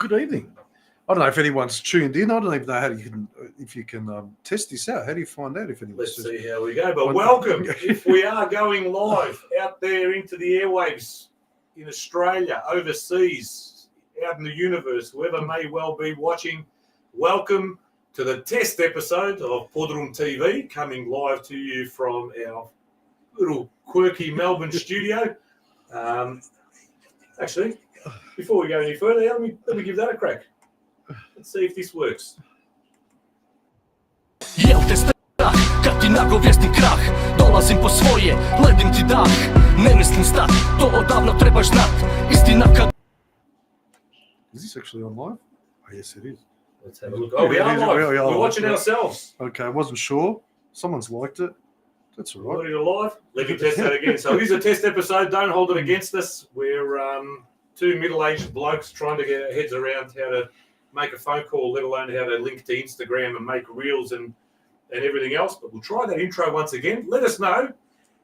Good evening. I don't know if anyone's tuned in. I don't even know how you can test this out. How do you find out if anyone's? Let's see how we go. But welcome. If we are going live out there into the airwaves in Australia, overseas, out in the universe, whoever may well be watching, welcome to the test episode of PodroomTV, coming live to you from our little quirky Melbourne studio. Actually, before we go any further, let me give that a crack. Let's see if this works. Jel te strah, kad ti nagovjestim krah, dolazim po svoje, ledim ti dah, ne mislim stat, to odavno trebaš znat, istina kad... Is this actually on live? Oh, yes, it is. Let's have a look. Oh, we are live. We're watching ourselves. Okay, I wasn't sure. Someone's liked it. That's all right. We're live. Let me test that again. So it is a test episode. Don't hold it against us. We're two middle-aged blokes trying to get our heads around how to make a phone call, let alone how to link to Instagram and make reels and everything else. But we'll try that intro once again. Let us know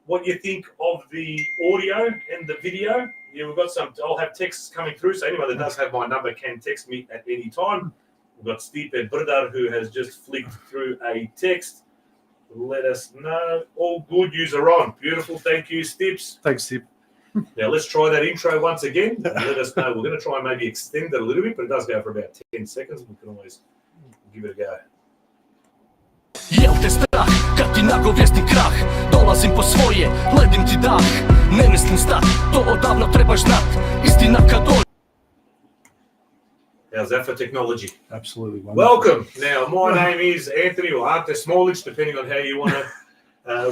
what you think of the audio and the video. Yeah, we've got some. I'll have texts coming through, so anyone that does have my number can text me at any time. We've got Stipe Brdar, who has just flicked through a text. Let us know. All good. User on. Beautiful. Thank you, Stips. Thanks, Stip. Now, let's try that intro once again. Let us know. We're going to try and maybe extend it a little bit, but it does go for about 10 seconds. We can always give it a go. Jel te strah, kad ti nagovjestim krah, dolazim po svoje, ledim ti dah, ne mislim stat, to odavno trebaš znat, istina kad dođe. How's that for technology? Absolutely. Wonderful. Welcome. Now, my name is Anthony or Ante Smolich, depending on how you want to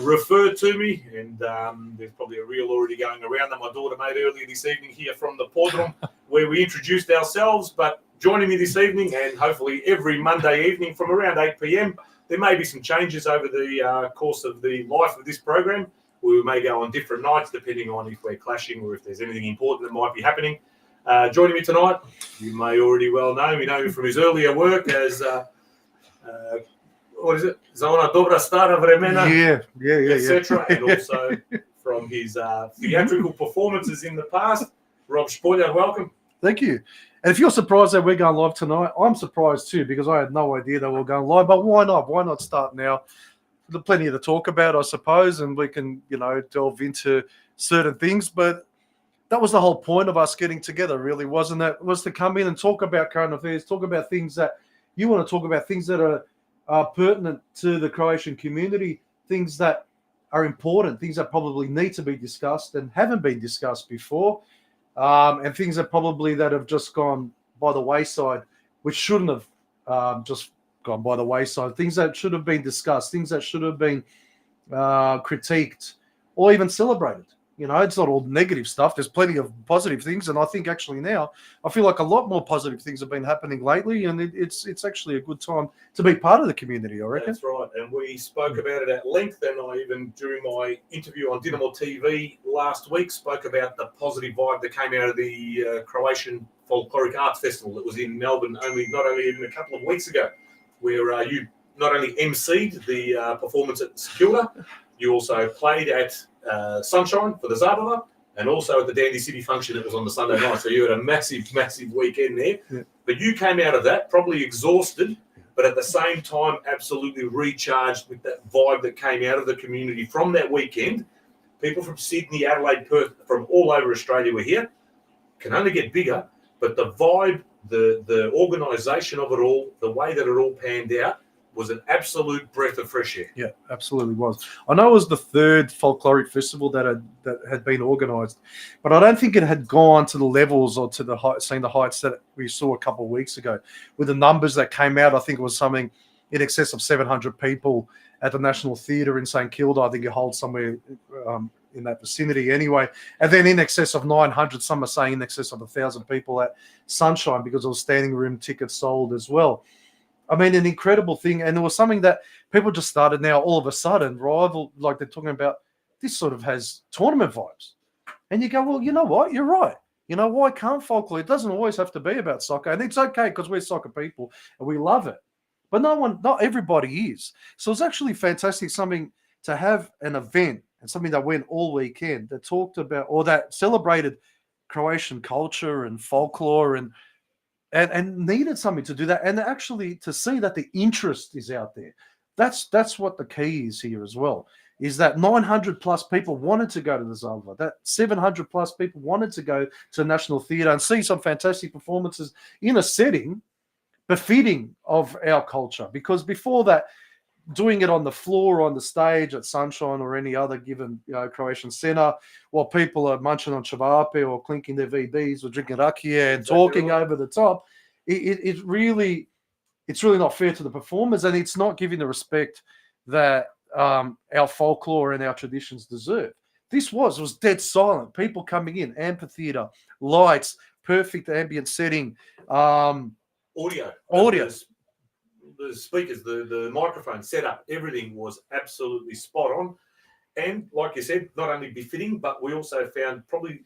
refer to me. And there's probably a reel already going around that my daughter made earlier this evening here from the Podroom, where we introduced ourselves. But joining me this evening, and hopefully every Monday evening from around 8 p.m, there may be some changes over the course of the life of this program. We may go on different nights, depending on if we're clashing or if there's anything important that might be happening. Joining me tonight, you may already well know him from his earlier work as, what is it? Zona Dobra Stara Vremena, etc. And also from his theatrical performances in the past. Rob Spoiler, welcome. Thank you. And if you're surprised that we're going live tonight, I'm surprised too, because I had no idea that we were going live. But why not? Why not start now? There's plenty to talk about, I suppose, and we can, delve into certain things. But that was the whole point of us getting together, really, wasn't it? Was to come in and talk about current affairs, talk about things that you want to talk about, things that are pertinent to the Croatian community, things that are important, things that probably need to be discussed and haven't been discussed before, and things that have just gone by the wayside, which shouldn't have just gone by the wayside, things that should have been discussed, things that should have been critiqued or even celebrated. It's not all negative stuff. There's plenty of positive things. And I think actually now, I feel like a lot more positive things have been happening lately. And it's actually a good time to be part of the community, I reckon. That's right. And we spoke about it at length. And I even, during my interview on Dinamo TV last week, spoke about the positive vibe that came out of the Croatian Folkloric Arts Festival that was in Melbourne not only even a couple of weeks ago, where you not only emceed the performance at Secura, you also played at Sunshine for the Zabava, and also at the Dandy City function that was on the Sunday night. So you had a massive, massive weekend there. Yeah. But you came out of that probably exhausted, but at the same time absolutely recharged with that vibe that came out of the community from that weekend. People from Sydney, Adelaide, Perth, from all over Australia were here. Can only get bigger, but the vibe, the organisation of it all, the way that it all panned out, was an absolute breath of fresh air. Yeah, absolutely was. I know it was the third folkloric festival that had been organised, but I don't think it had gone to the levels or to the heights that we saw a couple of weeks ago. With the numbers that came out, I think it was something in excess of 700 people at the National Theatre in St Kilda. I think it holds somewhere in that vicinity anyway. And then in excess of 900, some are saying in excess of 1,000 people at Sunshine, because there was standing room tickets sold as well. I mean, an incredible thing. And there was something that people just started now all of a sudden rival, like they're talking about, this sort of has tournament vibes. And you go, well, you know what? You're right. Why can't folklore? It doesn't always have to be about soccer. And it's okay because we're soccer people and we love it. But not everybody is. So it's actually fantastic, something to have an event and something that went all weekend that talked about or that celebrated Croatian culture and folklore and and needed something to do that, and actually to see that the interest is out there. That's what the key is here as well. Is that 900 plus people wanted to go to the Zalva, that 700 plus people wanted to go to the National Theatre and see some fantastic performances in a setting befitting of our culture. Because before that, doing it on the floor, on the stage at Sunshine or any other given Croatian centre, while people are munching on cevape or clinking their VBs or drinking rakia and talking over the top, it's really not fair to the performers, and it's not giving the respect that our folklore and our traditions deserve. It was dead silent. People coming in, amphitheatre, lights, perfect ambient setting, audio. The speakers, the microphone setup, everything was absolutely spot on. And like you said, not only befitting, but we also found probably,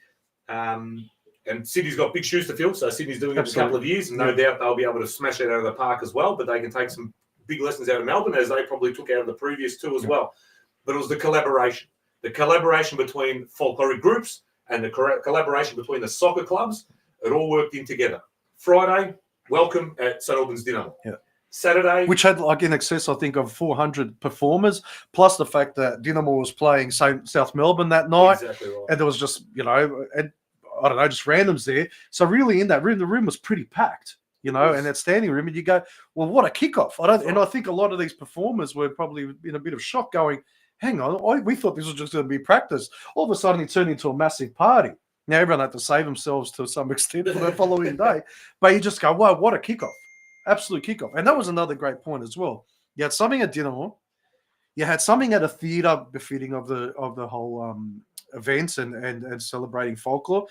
and Sydney's got big shoes to fill, so Sydney's doing it in a couple of years, and no doubt they'll be able to smash it out of the park as well, but they can take some big lessons out of Melbourne, as they probably took out of the previous two as well. But it was the collaboration between folkloric groups and the collaboration between the soccer clubs. It all worked in together. Friday, welcome at St Albans Dynamo. Yeah. Saturday, which had like in excess, I think, of 400 performers, plus the fact that Dynamo was playing South Melbourne that night, exactly right. And there was just and I don't know, just randoms there. So really, in that room, the room was pretty packed, and that standing room, and you go, well, what a kickoff! And I think a lot of these performers were probably in a bit of shock, going, hang on, we thought this was just going to be practice. All of a sudden, it turned into a massive party. Now everyone had to save themselves to some extent for the following day, but you just go, wow, what a kickoff. Absolute kickoff. And that was another great point as well. You had something at Dynamo, you had something at a theatre befitting of the whole events and celebrating folklore.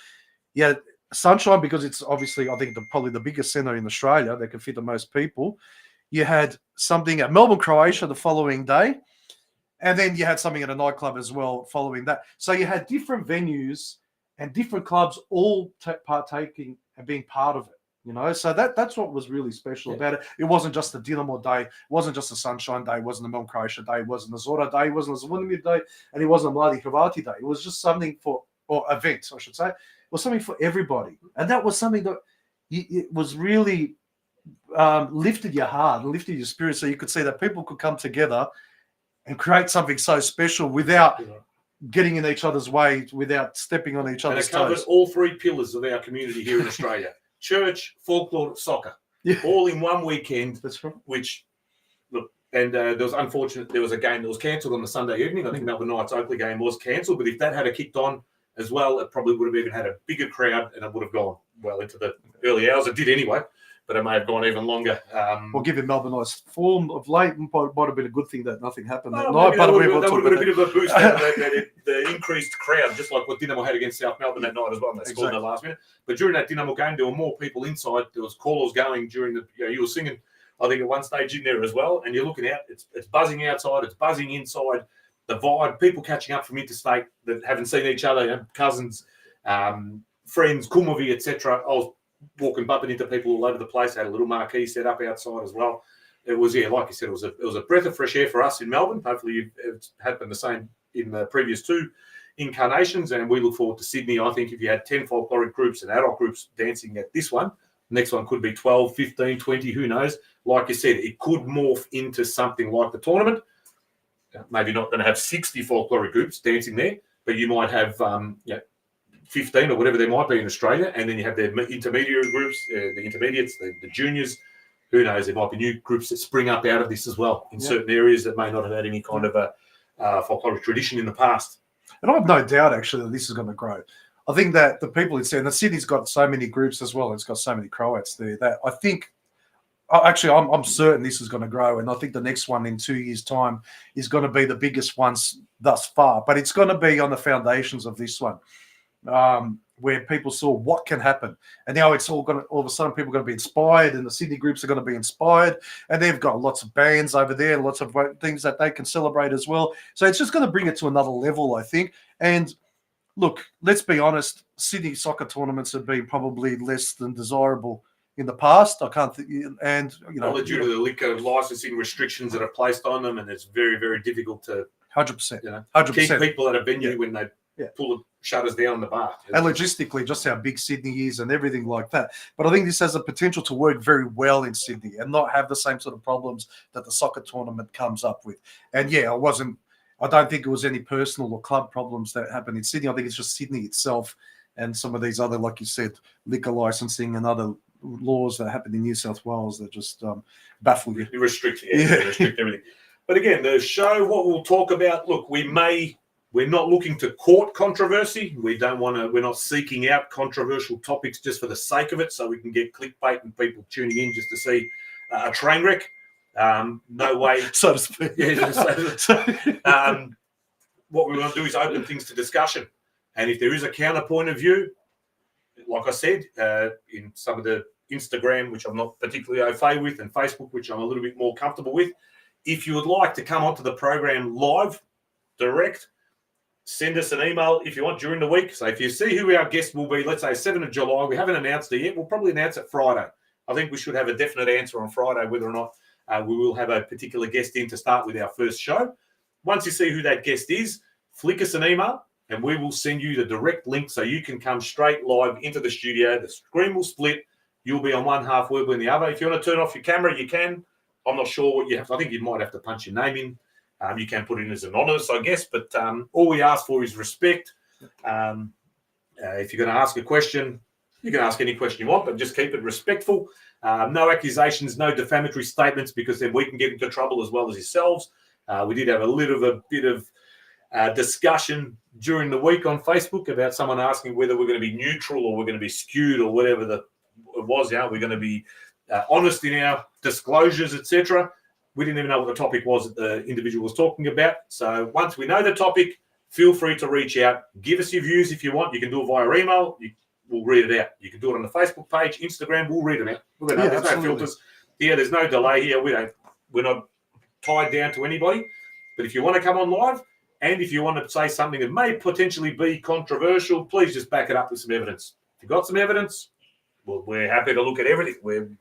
You had Sunshine, because it's obviously, I think, probably the biggest centre in Australia that can fit the most people. You had something at Melbourne, Croatia the following day, and then you had something at a nightclub as well following that. So you had different venues and different clubs all partaking and being part of it. So that's what was really special about it. It wasn't just the Dynamo day, it wasn't just the Sunshine day, it wasn't the Melbourne Croatia day, it wasn't the Zora day, it wasn't the Zvonimir day, and it wasn't the Mladi Hrvati day. It was just something or events, I should say. It was something for everybody. And that was something that it was really lifted your heart and lifted your spirit, so you could see that people could come together and create something so special without getting in each other's way, without stepping on each other's toes. And it covered all three pillars of our community here in Australia. Church, folklore, soccer, all in one weekend. That's right. Which, look, and there was a game that was cancelled on the Sunday evening. I think Melbourne Knights Oakley game was cancelled, but if that had kicked on as well, it probably would have even had a bigger crowd, and it would have gone well into the early hours. It did anyway, but it may have gone even longer. Well, given Melbourne Knights' form of late, might have been a good thing that nothing happened that night. night. But that would have been a bit of a boost, the increased crowd, just like what Dynamo had against South Melbourne that night as well. And they scored in the last minute. But during that Dynamo game, there were more people inside. There was callers going during the. You were singing, I think, at one stage in there as well. And you're looking out. It's buzzing outside. It's buzzing inside. The vibe. People catching up from interstate that haven't seen each other. Cousins, friends, Kumovi, etc. I was bumping into people all over the place. Had a little marquee set up outside as well. It was, like you said, it was a breath of fresh air for us in Melbourne. Hopefully it's happened the same in the previous two incarnations, and we look forward to Sydney. I think if you had 10 folkloric groups and adult groups dancing at this one, the next one could be 12, 15, 20, who knows. Like you said, it could morph into something like the tournament. Maybe not going to have 60 folkloric groups dancing there, but you might have 15 or whatever there might be in Australia, and then you have their intermediate groups, the intermediates, the juniors. Who knows? There might be new groups that spring up out of this as well in certain areas that may not have had any kind of a folkloric tradition in the past. And I have no doubt, actually, that this is going to grow. I think that the people in Sydney, Sydney's got so many groups as well, and it's got so many Croats there, that I think, actually, I'm certain this is going to grow, and I think the next one in 2 years' time is going to be the biggest ones thus far. But it's going to be on the foundations of this one, where people saw what can happen. And now it's all of a sudden people are going to be inspired, and the Sydney groups are going to be inspired, and they've got lots of bands over there, lots of things that they can celebrate as well. So it's just going to bring it to another level, I think. And look, let's be honest, Sydney soccer tournaments have been probably less than desirable in the past. I can't think, and due to the liquor licensing restrictions that are placed on them, and it's very, very difficult to 100%, 100% keep people at a venue when they pull shut us down in the bar. And logistically, just how big Sydney is and everything like that. But I think this has the potential to work very well in Sydney and not have the same sort of problems that the soccer tournament comes up with. And yeah, I don't think it was any personal or club problems that happened in Sydney. I think it's just Sydney itself and some of these other, like you said, liquor licensing and other laws that happened in New South Wales that just baffle you. You restrict everything. But again, the show, what we'll talk about, look, we're not looking to court controversy. We're not seeking out controversial topics just for the sake of it so we can get clickbait and people tuning in just to see a train wreck. No way. So to speak. What we want to do is open things to discussion. And if there is a counterpoint of view, like I said, in some of the Instagram, which I'm not particularly au fait with, and Facebook, which I'm a little bit more comfortable with, if you would like to come onto the program live, direct, send us an email if you want during the week. So if you see who our guest will be, let's say 7th of July, we haven't announced it yet. We'll probably announce it Friday. I think we should have a definite answer on Friday whether or not we will have a particular guest in to start with our first show. Once you see who that guest is, flick us an email and we will send you the direct link so you can come straight live into the studio. The screen will split. You'll be on one half, we'll be in the other. If you want to turn off your camera, you can. I'm not sure what you have. I think you might have to punch your name in. You can put it in as anonymous, I guess, but all we ask for is respect. If you're going to ask a question, you can ask any question you want, but just keep it respectful. No accusations, no defamatory statements, because then we can get into trouble as well as yourselves. We did have a bit of discussion during the week on Facebook about someone asking whether we're going to be neutral or we're going to be skewed or whatever it was. Yeah, we're going to be honest in our disclosures, etc. We didn't even know what the topic was that the individual was talking about. So once we know the topic, feel free to reach out. Give us your views if you want. You can do it via email. We'll read it out. You can do it on the Facebook page, Instagram. We'll read it out. There's no filters here. There's no delay here. We're not tied down to anybody. But if you want to come on live and if you want to say something that may potentially be controversial, please just back it up with some evidence. If you've got some evidence, well, we're happy to look at everything.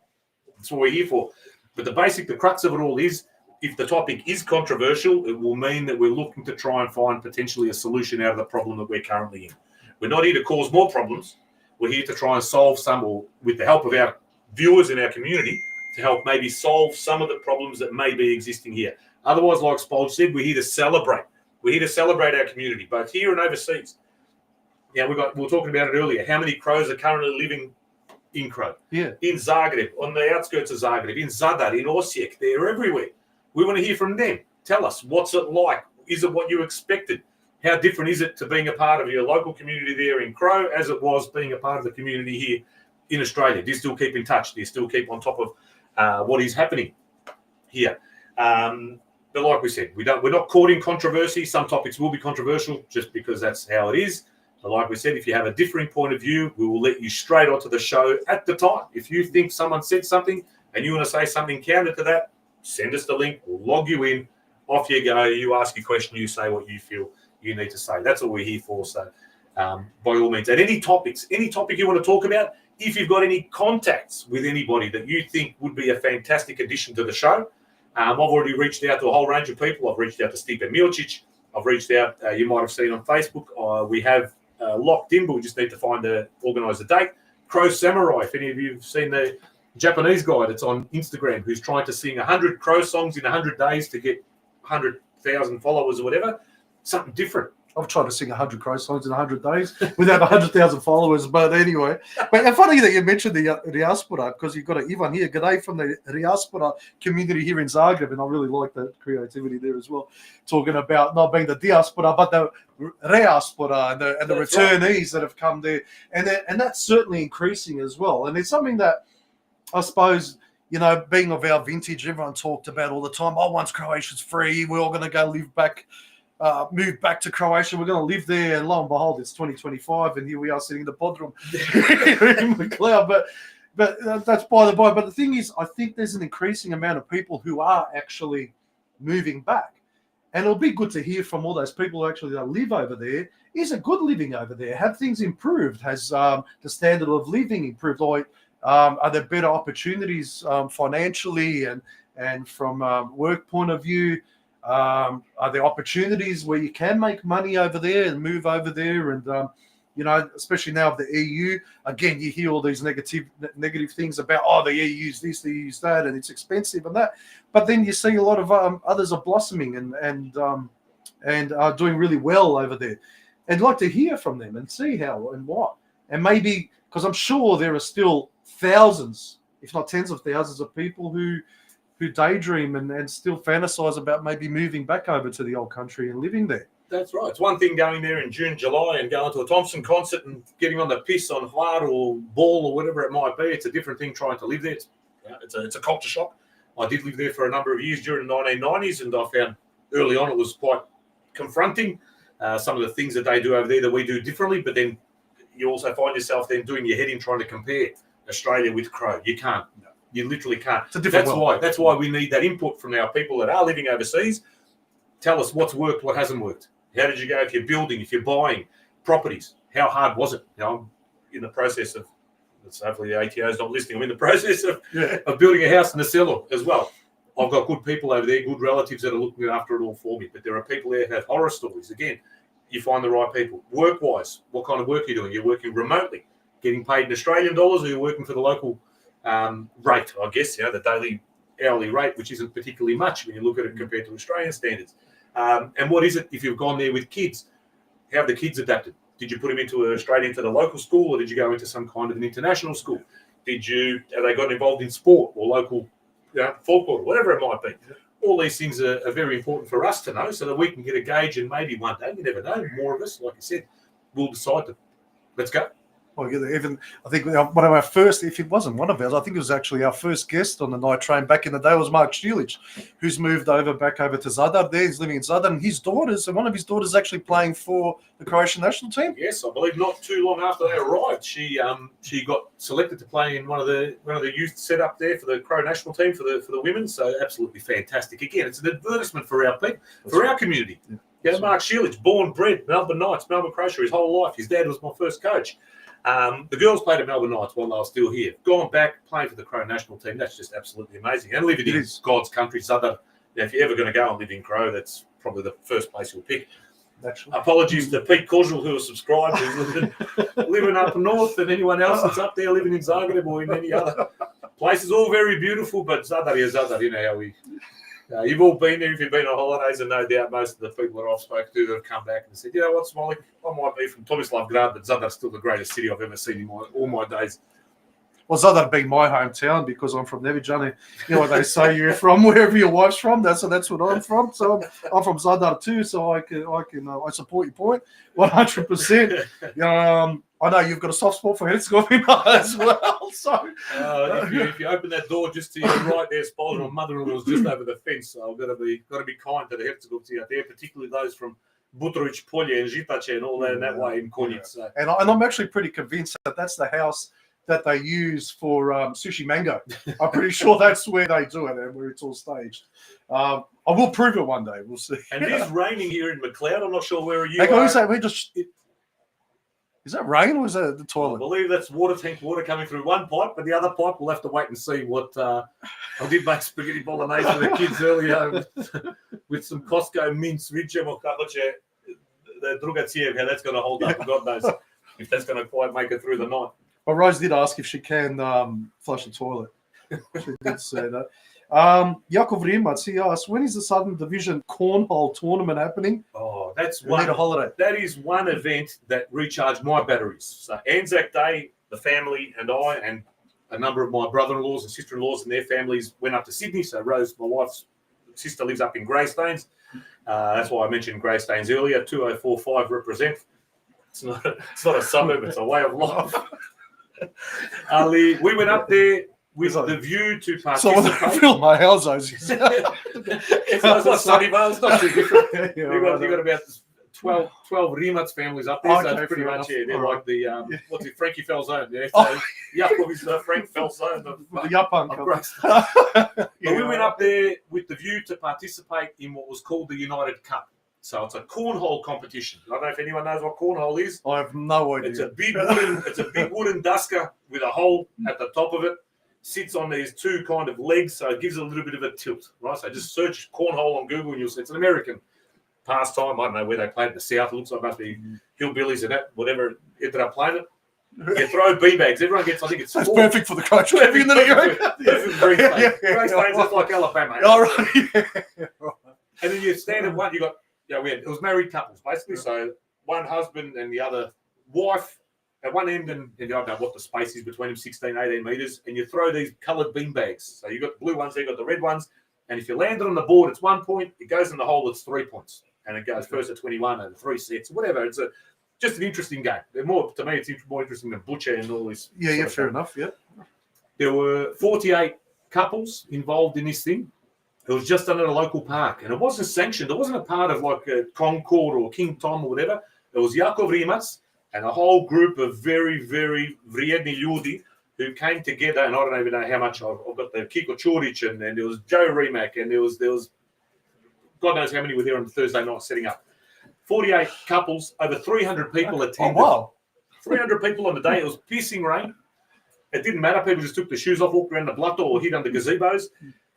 That's what we're here for. But the crux of it all is, if the topic is controversial, it will mean that we're looking to try and find potentially a solution out of the problem that we're currently in. We're not here to cause more problems. We're here to try and solve some, or with the help of our viewers in our community, to help maybe solve some of the problems that may be existing here. Otherwise, like Spolge said, we're here to celebrate. We're here to celebrate our community, both here and overseas. Yeah, we were talking about it earlier. How many Crows are currently living in Crow? Yeah. In Zagreb, on the outskirts of Zagreb, in Zadar, in Osijek, they're everywhere. We want to hear from them. Tell us, what's it like? Is it what you expected? How different is it to being a part of your local community there in Crow as it was being a part of the community here in Australia? Do you still keep in touch? Do you still keep on top of what is happening here? But like we said, we're not courting controversy. Some topics will be controversial just because that's how it is. But like we said, if you have a differing point of view, we will let you straight onto the show at the time. If you think someone said something and you want to say something counter to that, send us the link. We'll log you in. Off you go. You ask your question. You say what you feel you need to say. That's what we're here for. So by all means, at any topic you want to talk about, if you've got any contacts with anybody that you think would be a fantastic addition to the show, I've already reached out to a whole range of people. I've reached out to Stipe Milicic. I've reached out, you might have seen on Facebook, we have locked in, but we just need to organise a date. Crow Samurai, if any of you have seen the Japanese guy that's on Instagram who's trying to sing 100 Crow songs in 100 days to get 100,000 followers or whatever, something different. I've tried to sing 100 Crow songs in 100 days without 100,000 followers, but anyway. But funny that you mentioned the diaspora, because you've got Ivan here. G'day from the diaspora community here in Zagreb, and I really like the creativity there as well, talking about not being the diaspora, but the reaspora and the returnees that have come there. And that's certainly increasing as well. And it's something that I suppose, you know, being of our vintage, everyone talked about all the time, once Croatia's free, we're all going to go move back to Croatia. We're going to live there, and lo and behold, it's 2025, and here we are sitting in the Podroom in the cloud. But that's by the by. But the thing is, I think there's an increasing amount of people who are actually moving back, and it'll be good to hear from all those people who actually live over there. Is it good living over there? Have things improved? Has the standard of living improved? Like, are there better opportunities financially and from work point of view? Are there opportunities where you can make money over there and move over there? And you know, especially now with the EU, again, you hear all these negative things about, oh, the EU's this, the EU's that, and it's expensive and that. But then you see a lot of others are blossoming and are doing really well over there. And I'd like to hear from them and see how and what. And maybe, because I'm sure there are still thousands, if not tens of thousands of people who daydream and still fantasize about maybe moving back over to the old country and living there. That's right. It's one thing going there in June, July and going to a Thompson concert and getting on the piss on Hard or Ball or whatever it might be. It's a different thing trying to live there. It's a culture shock. I did live there for a number of years during the 1990s, and I found early on it was quite confronting. Some of the things that they do over there that we do differently, but then you also find yourself then doing your head in trying to compare Australia with Crow. You can't. No. You literally can't. It's a different world. That's why we need that input from our people that are living overseas. Tell us what's worked, what hasn't worked. How did you go if you're building, if you're buying properties? How hard was it? You know, I'm in the process of, hopefully the ATO is not listening, I'm in the process of building a house in the cellar as well. I've got good people over there, good relatives that are looking after it all for me. But there are people there who have horror stories. Again, you find the right people. Work-wise, what kind of work are you doing? You're working remotely, getting paid in Australian dollars, or you're working for the local rate, I guess, you know, the daily hourly rate, which isn't particularly much when you look at it compared to Australian standards. And what is it if you've gone there with kids? How have the kids adapted? Did you put them straight into the local school, or did you go into some kind of an international school? Have they got involved in sport or local folklore, whatever it might be? All these things are very important for us to know so that we can get a gauge, and maybe one day, you never know, more of us, like I said, will decide to, let's go. Well, even I think one of our first, if it wasn't one of ours, I think it was actually our first guest on the night train back in the day was Mark Stilic, who's moved back over to Zadar. There, he's living in Zadar, and his daughters, and one of his daughters, actually playing for the Croatian national team. Yes, I believe not too long after they arrived, she got selected to play in one of the youth set up there for the Crow national team for the women. So absolutely fantastic. Again, it's an advertisement for our people, for our community. Yeah, Mark Stilic, born, bred, Melbourne Knights, Melbourne Croatia, his whole life. His dad was my first coach. The girls played at Melbourne Knights while they were still here. Gone back, playing for the Crow national team. That's just absolutely amazing. And living in God's country, Southern. If you're ever going to go and live in Crow, that's probably the first place you'll pick. Naturally. Apologies to Pete Cosell, who was subscribed, who's living up north, and anyone else that's up there living in Zagreb or in any other places. All very beautiful, but Zadar is Zadar. You know how we... you've all been there if you've been on holidays, and no doubt most of the people that I've spoken to have come back and said, you know what, Smiley, I might be from Tomislavgrad, but Zadar's still the greatest city I've ever seen in all my days. Well, Zadar being my hometown because I'm from Nevijani. You know what they say, you're from wherever your wife's from. That's what I'm from. So I'm from Zadar too. So I I support your point 100%. I know you've got a soft spot for Herzegovina as well. So if you open that door just to your right there, Spolder, my mother-in-law's just over the fence. So I've got to be kind to the Herzegovci out there, particularly those from Butrovic, Polje, and Žitače, and all that in that way in Konjic. So. And I'm actually pretty convinced that that's the house that they use for sushi mango. I'm pretty sure that's where they do it and where it's all staged. I will prove it one day. We'll see. And it is raining here in McLeod. I'm not sure where you are. Is that rain or is that the toilet? I believe that's water coming through one pipe, but the other pipe, we'll have to wait and see what... I did make spaghetti bolognese for the kids earlier with some Costco mince. Vidimo kako će the druga cijev, how that's going to hold up. God knows if that's going to quite make it through the night. Well, Rose did ask if she can flush the toilet. She did say that. Jakov Rimac, he asked, when is the Southern Division Cornhole tournament happening? Oh, that's we need a holiday. That is one event that recharged my batteries. So Anzac Day, the family and I and a number of my brother-in-laws and sister-in-laws and their families went up to Sydney. So Rose, my wife's sister, lives up in Greystanes. That's why I mentioned Greystanes earlier. 2045 represent. It's not a suburb, it's a way of life. We went up there with the view to participate. So I feel my house. It's not Sunnyvale, it's not too different. You've got about 12 Rimac families up there, so it's pretty much, they're like the, what's it, Frankie Falzone. Yeah, so Jakob is Frank Falzone. The Japan But we went up there with the view to participate in what was called the United Cup. So it's a cornhole competition. I don't know if anyone knows what cornhole is. I have no idea. It's a big wooden dusker with a hole at the top of it. sits on these two kind of legs, so it gives it a little bit of a tilt, right? So just search cornhole on Google and you'll see it's an American pastime. I don't know where they play it in the South. It looks like it must be hillbillies and that, whatever ended up playing it. You throw beanbags. Everyone gets, I think it's That's perfect for the coach. Perfect for Green State. Green State's just like Alabama. All right. And then you stand at one, you got, it was married couples, basically. So one husband and the other wife at one end, and I don't know what the space is between them, 16, 18 metres, and you throw these coloured beanbags. So you've got the blue ones, you've got the red ones, and if you land it on the board, it's 1 point. It goes in the hole, it's 3 points. And it goes first to 21 over 3 sets, whatever. It's just an interesting game. To me, it's more interesting than Butcher and all this. Yeah, fair enough, yeah. There were 48 couples involved in this thing. It was just done at a local park, and it wasn't sanctioned. It wasn't a part of like a Concord or King Tom or whatever. It was Jakov Rimas and a whole group of very, very vrijedni ljudi who came together, and I don't even know how much. I've got the Kiko Čurić, and there was Joe Remak, and there was God knows how many were there on Thursday night setting up. 48 couples, over 300 people attended. Oh, wow. 300 people on the day. It was pissing rain. It didn't matter. People just took their shoes off, walked around the blotto or hid under gazebos.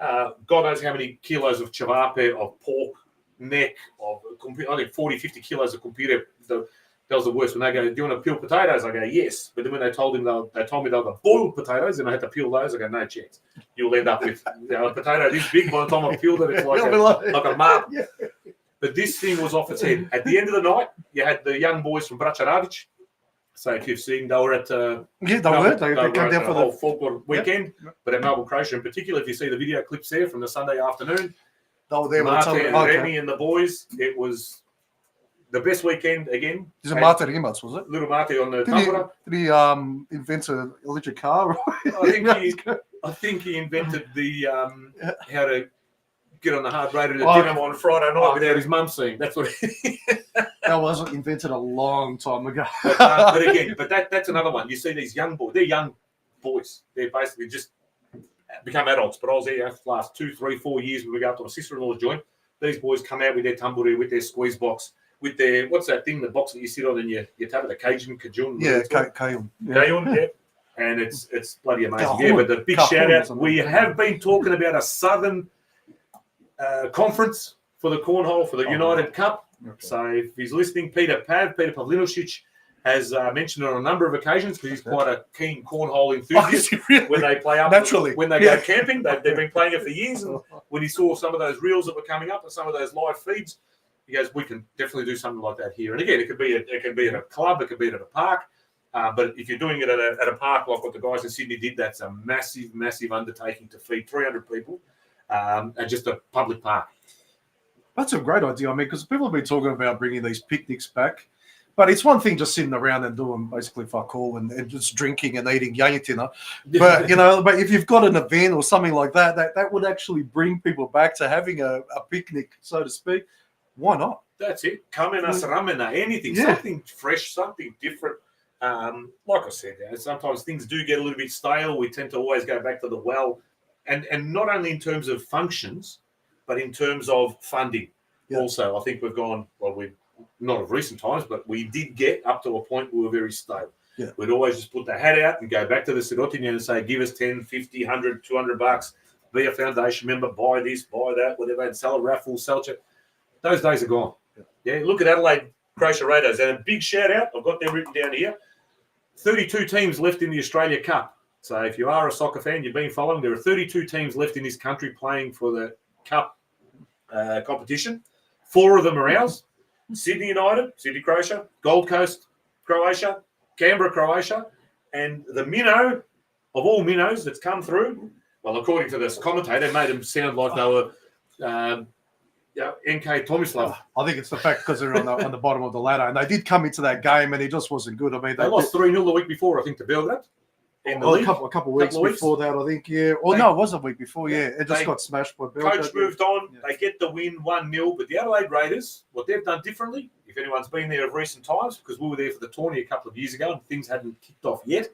God knows how many kilos of chavape, of pork, neck, I think 40, 50 kilos of computer. That was the worst. When they go, do you want to peel potatoes? I go, yes. But then when they told me they were the boiled potatoes, and I had to peel those, I go, no chance. You'll end up with a potato this big. By the time I peeled it, it's like a marble. Yeah. But this thing was off its head. At the end of the night, you had the young boys from Braća Radić. So if you've seen, they were at they came down for the whole Folklore weekend. Yeah. But at Melbourne Croatia in particular, if you see the video clips there from the Sunday afternoon, they were there Marta and Remy and the boys, it was the best weekend again. This is Marta Rimas, was it? Little Marta on the tambura. Did he invent an electric car? I think he invented the how to get on the hard road at dinner on Friday night without his mum seeing. That's what. That wasn't invented a long time ago. But again, that's another one. You see these young boys. They're young boys. They're basically just become adults. But I was there for the last 2, 3, 4 years when we go up to my sister-in-law's joint. These boys come out with their tamburi, with their squeeze box, with their, what's that thing, the box that you sit on and you tap it, the Cajun. Yeah, Cajun. Yeah. And it's bloody amazing. But the big shout-out, we have been talking about a Southern conference for the cornhole, for the United Cup. Okay. So if he's listening, Peter Pavlinosic has mentioned it on a number of occasions because he's quite a keen cornhole enthusiast. Really? When they play up, naturally, when they go camping, they've been playing it for years. And when he saw some of those reels that were coming up and some of those live feeds, he goes, "We can definitely do something like that here." And again, it could be at a club, it could be at a park. But if you're doing it at a park like what the guys in Sydney did, that's a massive, massive undertaking to feed 300 people at just a public park. That's a great idea. I mean, because people have been talking about bringing these picnics back, but it's one thing just sitting around and doing basically fuck all and just drinking and eating yangatina. But but if you've got an event or something like that, that would actually bring people back to having a picnic, so to speak. Why not? That's it. Kamena, ramena, anything, something fresh, something different. Like I said, sometimes things do get a little bit stale. We tend to always go back to the well, and not only in terms of functions, but in terms of funding. Also, I think we've gone, we not of recent times, but we did get up to a point where we were very stable. Yeah. We'd always just put the hat out and go back to the Sirotinja and say, give us 10, 50, 100, 200 bucks, be a foundation member, buy this, buy that, whatever, and sell a raffle, sell it. Those days are gone. Yeah, look at Adelaide Croatia Raiders. And a big shout out, I've got them written down here, 32 teams left in the Australia Cup. So if you are a soccer fan, you've been following, there are 32 teams left in this country playing for the Cup competition. 4 of them are ours. Sydney United, Sydney Croatia, Gold Coast Croatia, Canberra Croatia, and the minnow of all minnows that's come through, well, according to this commentator, made them sound like they were NK Tomislav. I think it's the fact because they're on the bottom of the ladder, and they did come into that game and it just wasn't good. I mean, they lost 3-0 the week before, I think, to Belgrade. A couple of weeks before that, I think, yeah. Or no, it was a week before, yeah. It just got smashed by Belgrade. Coach moved on. Yeah. They get the win 1-0. But the Adelaide Raiders, what they've done differently, if anyone's been there of recent times, because we were there for the tourney a couple of years ago and things hadn't kicked off yet,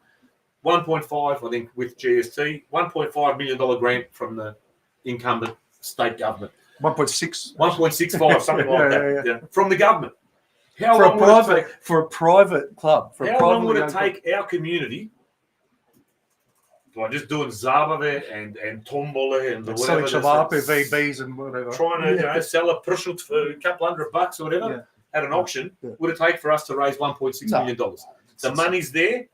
1.5, I think, with GST, $1.5 million grant from the incumbent state government. 1.6. 1.65, something like that. Yeah. From the government. For a private club. How long would it take our community by just doing Zabave and Tombola and selling whatever. Shabab, VBs and whatever. Trying to sell a prosciutto for a couple $100 or whatever at an auction would it take for us to raise $1.6 million? The money's there.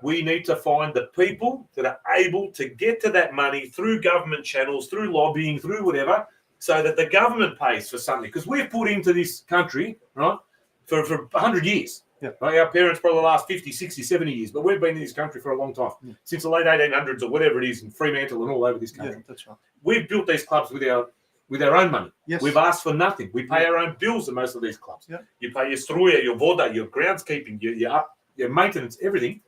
We need to find the people that are able to get to that money through government channels, through lobbying, through whatever, so that the government pays for something. Because we've put into this country, right, for 100 years. Yeah. Right? Our parents probably the last 50, 60, 70 years, but we've been in this country for a long time. Yeah. Since the late 1800s or whatever it is, in Fremantle and all over this country. Yeah, that's right. We've built these clubs with our own money. Yes. We've asked for nothing. We pay our own bills in most of these clubs. Yeah. You pay your struya, your voda, your groundskeeping, your maintenance, everything.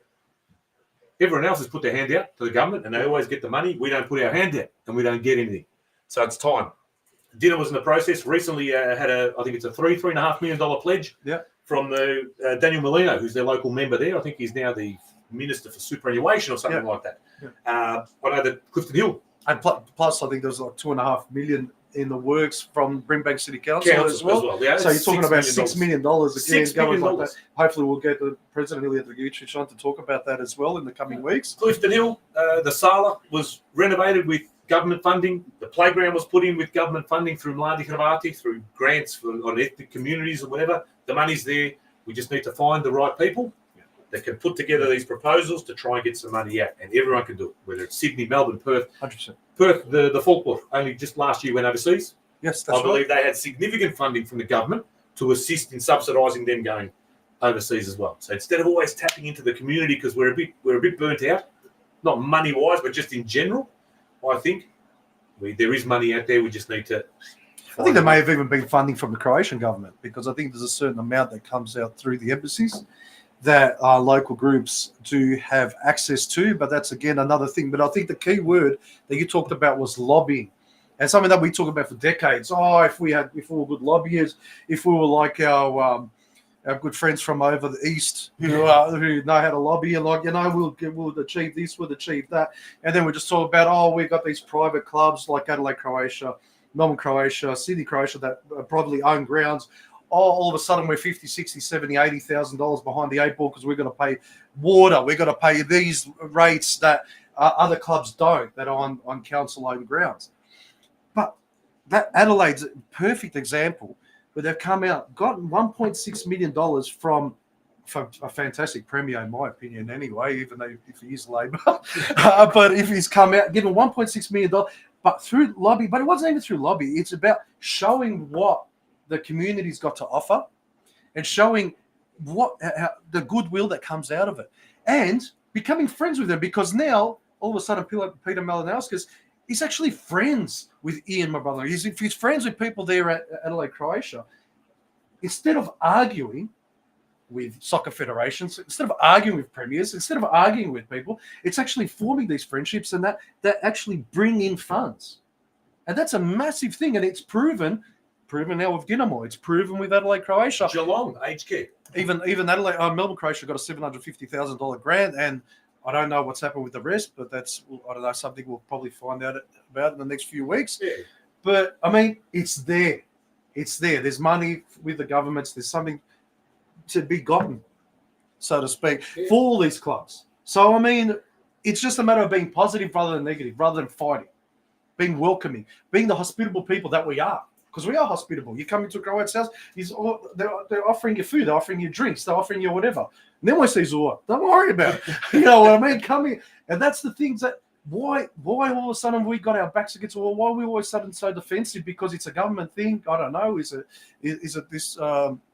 Everyone else has put their hand out to the government and they always get the money. We don't put our hand out and we don't get anything. So it's time. Dinner was in the process. Recently had I think it's a $3.5 million pledge from the Daniel Molino, who's their local member there. I think he's now the Minister for Superannuation or something like that. Yeah. I know that Clifton Hill. And plus, I think there's like $2.5 million in the works from Brimbank City Council as well. Yeah. So you're talking about $6 million again. $6 million. Like that. Hopefully, we'll get the President Ilya Dragic on to talk about that as well in the coming weeks. Clifton Hill, the Sala was renovated with government funding. The playground was put in with government funding through Mladi Hrvati, through grants on ethnic communities or whatever. The money's there. We just need to find the right people that can put together these proposals to try and get some money out. And everyone can do it, whether it's Sydney, Melbourne, Perth. 100%. Perth, the Folklore, only just last year went overseas. Yes, that's I believe they had significant funding from the government to assist in subsidising them going overseas as well. So instead of always tapping into the community, because we're a bit burnt out, not money-wise, but just in general, I think there is money out there. We just need to. I think there may have even been funding from the Croatian government, because I think there's a certain amount that comes out through the embassies that local groups do have access to, but that's again another thing. But I think the key word that you talked about was lobbying, and something that we talk about for decades. Oh, if we were good lobbyers, if we were like our good friends from over the east who know how to lobby, and like, we'll achieve this, we'll achieve that, and then we just talk about, we've got these private clubs like Adelaide, Croatia, Melbourne, Croatia, Sydney, Croatia that probably own grounds. All of a sudden we're $50,000, $60,000, $70,000, $80,000 behind the eight ball because we're going to pay water. We're going to pay these rates that other clubs don't, that are on council-owned grounds. But that Adelaide's a perfect example where they've come out, gotten $1.6 million from a fantastic premier, in my opinion, anyway, even though if he is Labor. But if he's come out, given $1.6 million, but through lobby, but it wasn't even through lobby. It's about showing what the community's got to offer and showing the goodwill that comes out of it and becoming friends with them, because now all of a sudden Peter Malinauskas is actually friends with Ian, my brother. He's friends with people there at Adelaide, Croatia. Instead of arguing with soccer federations, instead of arguing with premiers, instead of arguing with people, it's actually forming these friendships and that actually bring in funds. And that's a massive thing, and it's proven now with Dinamo. It's proven with Adelaide, Croatia. Geelong, aged care. Even Adelaide, Melbourne, Croatia got a $750,000 grant, and I don't know what's happened with the rest, but that's, I don't know, something we'll probably find out about in the next few weeks. Yeah. But, I mean, it's there. It's there. There's money with the governments. There's something to be gotten, so to speak, for all these clubs. So, I mean, it's just a matter of being positive rather than negative, rather than fighting, being welcoming, being the hospitable people that we are. Because we are hospitable. You come into a Croatian's house, they're offering you food, they're offering you drinks, they're offering you whatever. And then we say, Zor, don't worry about it. You know what I mean? Come here. And that's the things that, why all of a sudden we got our backs against the wall? Why are we always suddenly so defensive? Because it's a government thing? I don't know. Is it this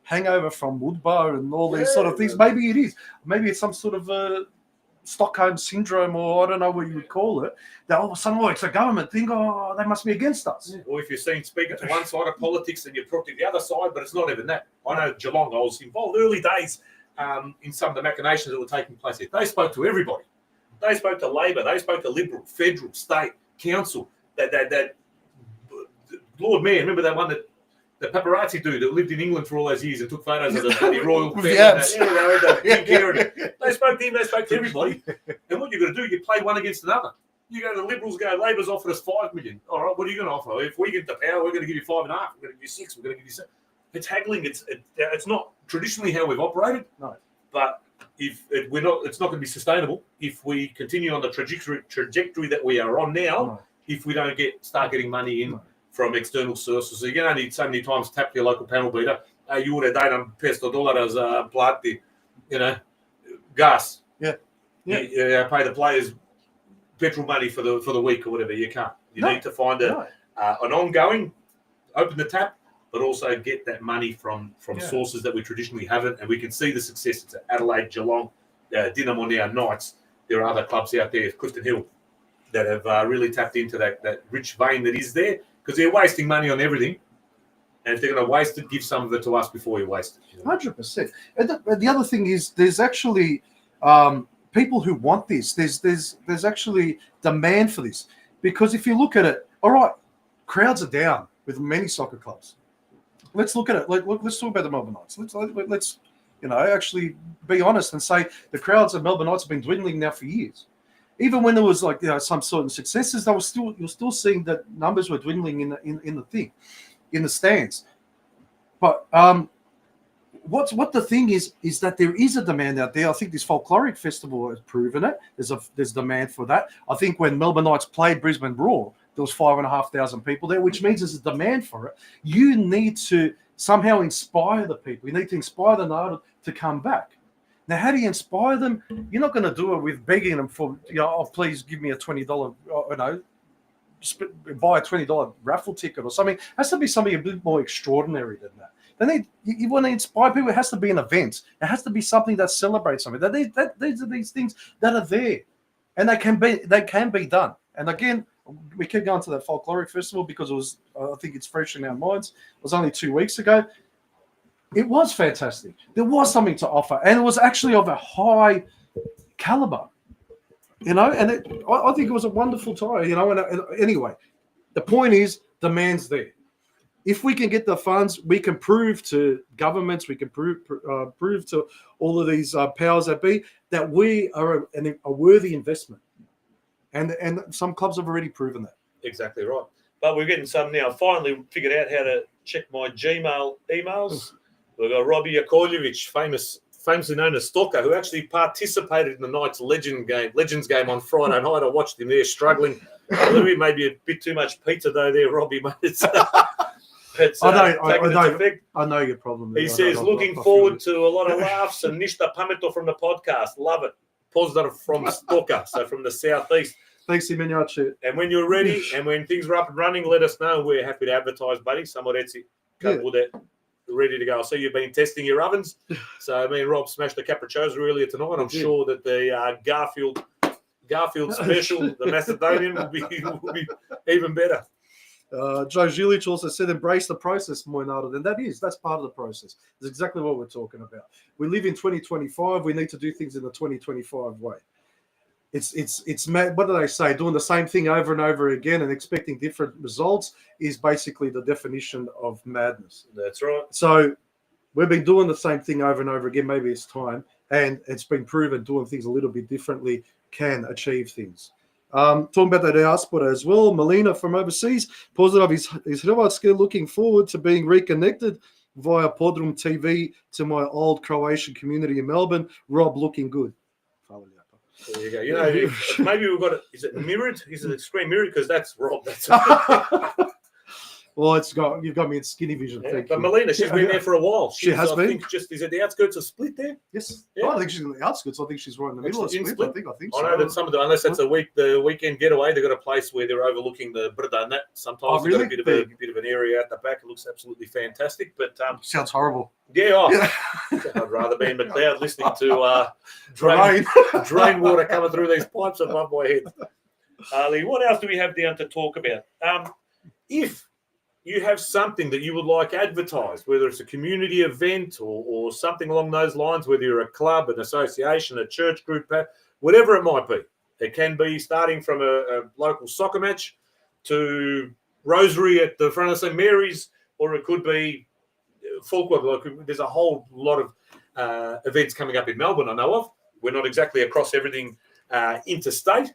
hangover from Woodbar and all these sort of things? Maybe it is. Maybe it's some sort of Stockholm syndrome, or I don't know what you would call it, that all of a sudden, it's a government thing, they must be against us. Or if you're seen speaking to one side of politics and you're talking to the other side, but it's not even that. I know Geelong, I was involved early days in some of the machinations that were taking place here. They spoke to everybody. They spoke to Labor, they spoke to Liberal, Federal, State, Council, that Lord Mayor, remember that one that the paparazzi dude that lived in England for all those years and took photos of the royal family. They spoke to him, they spoke to everybody. And what you're going to do, you play one against another. You go to the Liberals, go, Labor's offered us $5 million. All right, what are you going to offer? If we get the power, we're going to give you 5.5. We're going to give you 6. We're going to give you 7. It's haggling. It's not traditionally how we've operated. No. But it's not going to be sustainable if we continue on the trajectory that we are on now. No. If we don't start getting money in from external sources, so you can only so many times tap your local panel beater. Jure daj nam $500 za plati, gas. Yeah. Pay the players petrol money for the week or whatever. You can't. You need to find an ongoing, open the tap, but also get that money from sources that we traditionally haven't, and we can see the success. It's at Adelaide, Geelong, Dinamo now, Knights. There are other clubs out there, Clifton Hill, that have really tapped into that rich vein that is there, because they're wasting money on everything. And if they're going to waste it, give some of it to us before you waste it. 100%. And the other thing is, there's actually people who want this. There's actually demand for this, because if you look at it, all right, crowds are down with many soccer clubs. Let's look at it. Let's talk about the Melbourne Knights. Let's actually be honest and say the crowds of Melbourne Knights have been dwindling now for years. Even when there was some sort of successes, you're still seeing that numbers were dwindling in the stands. But what the thing is that there is a demand out there. I think this folkloric festival has proven it. There's demand for that. I think when Melbourne Knights played Brisbane Roar, there was 5,500 people there, which means there's a demand for it. You need to somehow inspire the people. You need to inspire the Nile to come back. Now, how do you inspire them? You're not going to do it with begging them for, please give me a $20, buy a $20 raffle ticket or something. It has to be something a bit more extraordinary than that. You want to inspire people. It has to be an event. It has to be something that celebrates something. These are these things that are there, and they can be done. And again, we keep going to that folkloric festival because it was, I think it's fresh in our minds. It was only 2 weeks ago. It was fantastic. There was something to offer, and it was actually of a high caliber, and I think it was a wonderful time, And anyway, the point is, demand's there. If we can get the funds, we can prove to governments, we can prove to all of these powers that be that we are a worthy investment. And some clubs have already proven that. Exactly right. But we're getting some now. Finally figured out how to check my Gmail emails. We've got Robbie Yakovlevich, famously known as Stalker, who actually participated in the Knights Legends game on Friday night. I watched him there struggling a little bit, maybe a bit too much pizza though there, Robbie, mate. I know your problem. He says, looking forward to a lot of laughs and Nishta Pameto from the podcast. Love it. Pozdrav from Stalker, so from the southeast. Thanks, Imenyachi. And when you're ready and when things are up and running, let us know. We're happy to advertise, buddy. Samoreci, ready to go. I see you've been testing your ovens. So me and Rob smashed the capricciosa earlier tonight. I'm sure that the Garfield special, the Macedonian, will be even better. Joe Zilic also said, embrace the process, Moinado. And that's part of the process. That's exactly what we're talking about. We live in 2025. We need to do things in the 2025 way. It's mad. What do they say? Doing the same thing over and over again and expecting different results is basically the definition of madness. That's right. So we've been doing the same thing over and over again. Maybe it's time. And it's been proven doing things a little bit differently can achieve things. Talking about the diaspora as well, Melina from overseas, Pozdrav is Hrvatska, looking forward to being reconnected via PodroomTV to my old Croatian community in Melbourne. Rob, looking good. There you go. Maybe we've got it. Is it mirrored? Is it screen mirrored? Because that's Rob. That's Well, you've got me in skinny vision. Yeah, thank but you. Melina, she's been there for a while. She has been. I think is it the outskirts of Split there? Yes. Yeah. I don't think she's in the outskirts. I think she's right in the middle of Split. I think so. I know that some of the, unless it's the weekend getaway, they've got a place where they're overlooking the Brda and that. Sometimes they've got a bit of an area at the back. It looks absolutely fantastic. But sounds horrible. Yeah. I'd rather be in McLeod listening to drain water coming through these pipes above my head. Ali, what else do we have down to talk about? If you have something that you would like advertised, whether it's a community event or something along those lines, whether you're a club, an association, a church group, whatever it might be. It can be starting from a local soccer match to Rosary at the front of St. Mary's, or it could be Folklore. There's a whole lot of events coming up in Melbourne I know of. We're not exactly across everything interstate.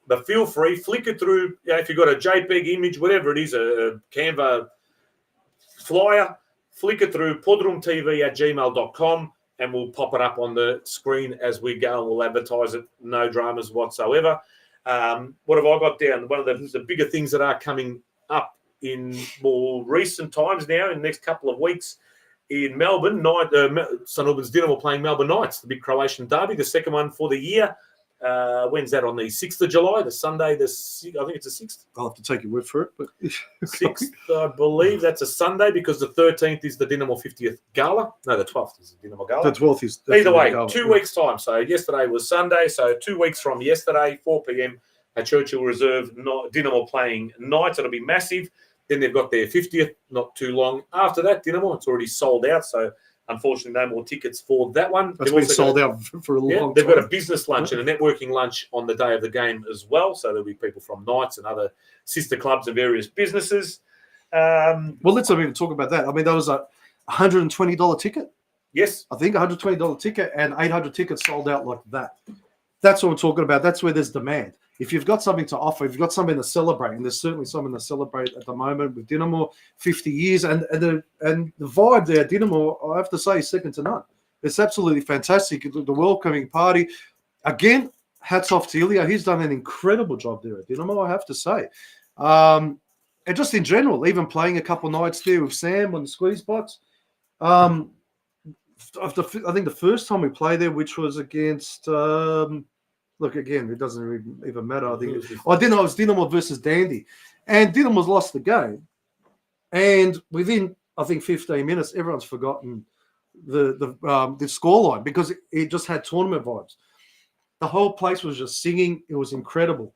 But feel free, flick it through. If you've got a JPEG image, whatever it is, a Canva flyer, flick it through podroomtv@gmail.com. and we'll pop it up on the screen as we go, and we'll advertise it. No dramas whatsoever. What have I got down? One of the bigger things that are coming up in more recent times now, in the next couple of weeks, in Melbourne, St Albans Dinamo playing Melbourne Knights, the big Croatian derby, the second one for the year. When's that? On the 6th of July, the Sunday, I think it's the 6th. I'll have to take your word for it. But 6th, I believe that's a Sunday, because the 13th is the Dinamo 50th Gala. No, the 12th is the Dinamo Gala. The 12th is... Either way, 2 weeks' time. So yesterday was Sunday, so 2 weeks from yesterday, 4 p.m. at Churchill Reserve, Dinamo playing Knights. It'll be massive. Then they've got their 50th not too long after that, Dinamo. It's already sold out, so unfortunately no more tickets for that one. It's been sold out for a long time. They've got a business lunch and a networking lunch on the day of the game as well, so there'll be people from Knights and other sister clubs and various businesses. Well, let's not even talk about that. I mean, that was a $120 ticket. Yes. I think $120 ticket, and 800 tickets sold out like that. That's what we're talking about. That's where there's demand. If you've got something to offer, if you've got something to celebrate, and there's certainly something to celebrate at the moment with Dinamo, 50 years, and the vibe there at Dinamo, I have to say, is second to none. It's absolutely fantastic. The welcoming party. Again, hats off to Ilya. He's done an incredible job there at Dinamo, I have to say. And just in general, even playing a couple nights there with Sam on the squeeze box. I think the first time we played there, which was against... look, again, it doesn't even matter. I think it was Dinamo versus Dandy. And Dinamo's lost the game. And within, I think, 15 minutes, everyone's forgotten the scoreline, because it just had tournament vibes. The whole place was just singing. It was incredible.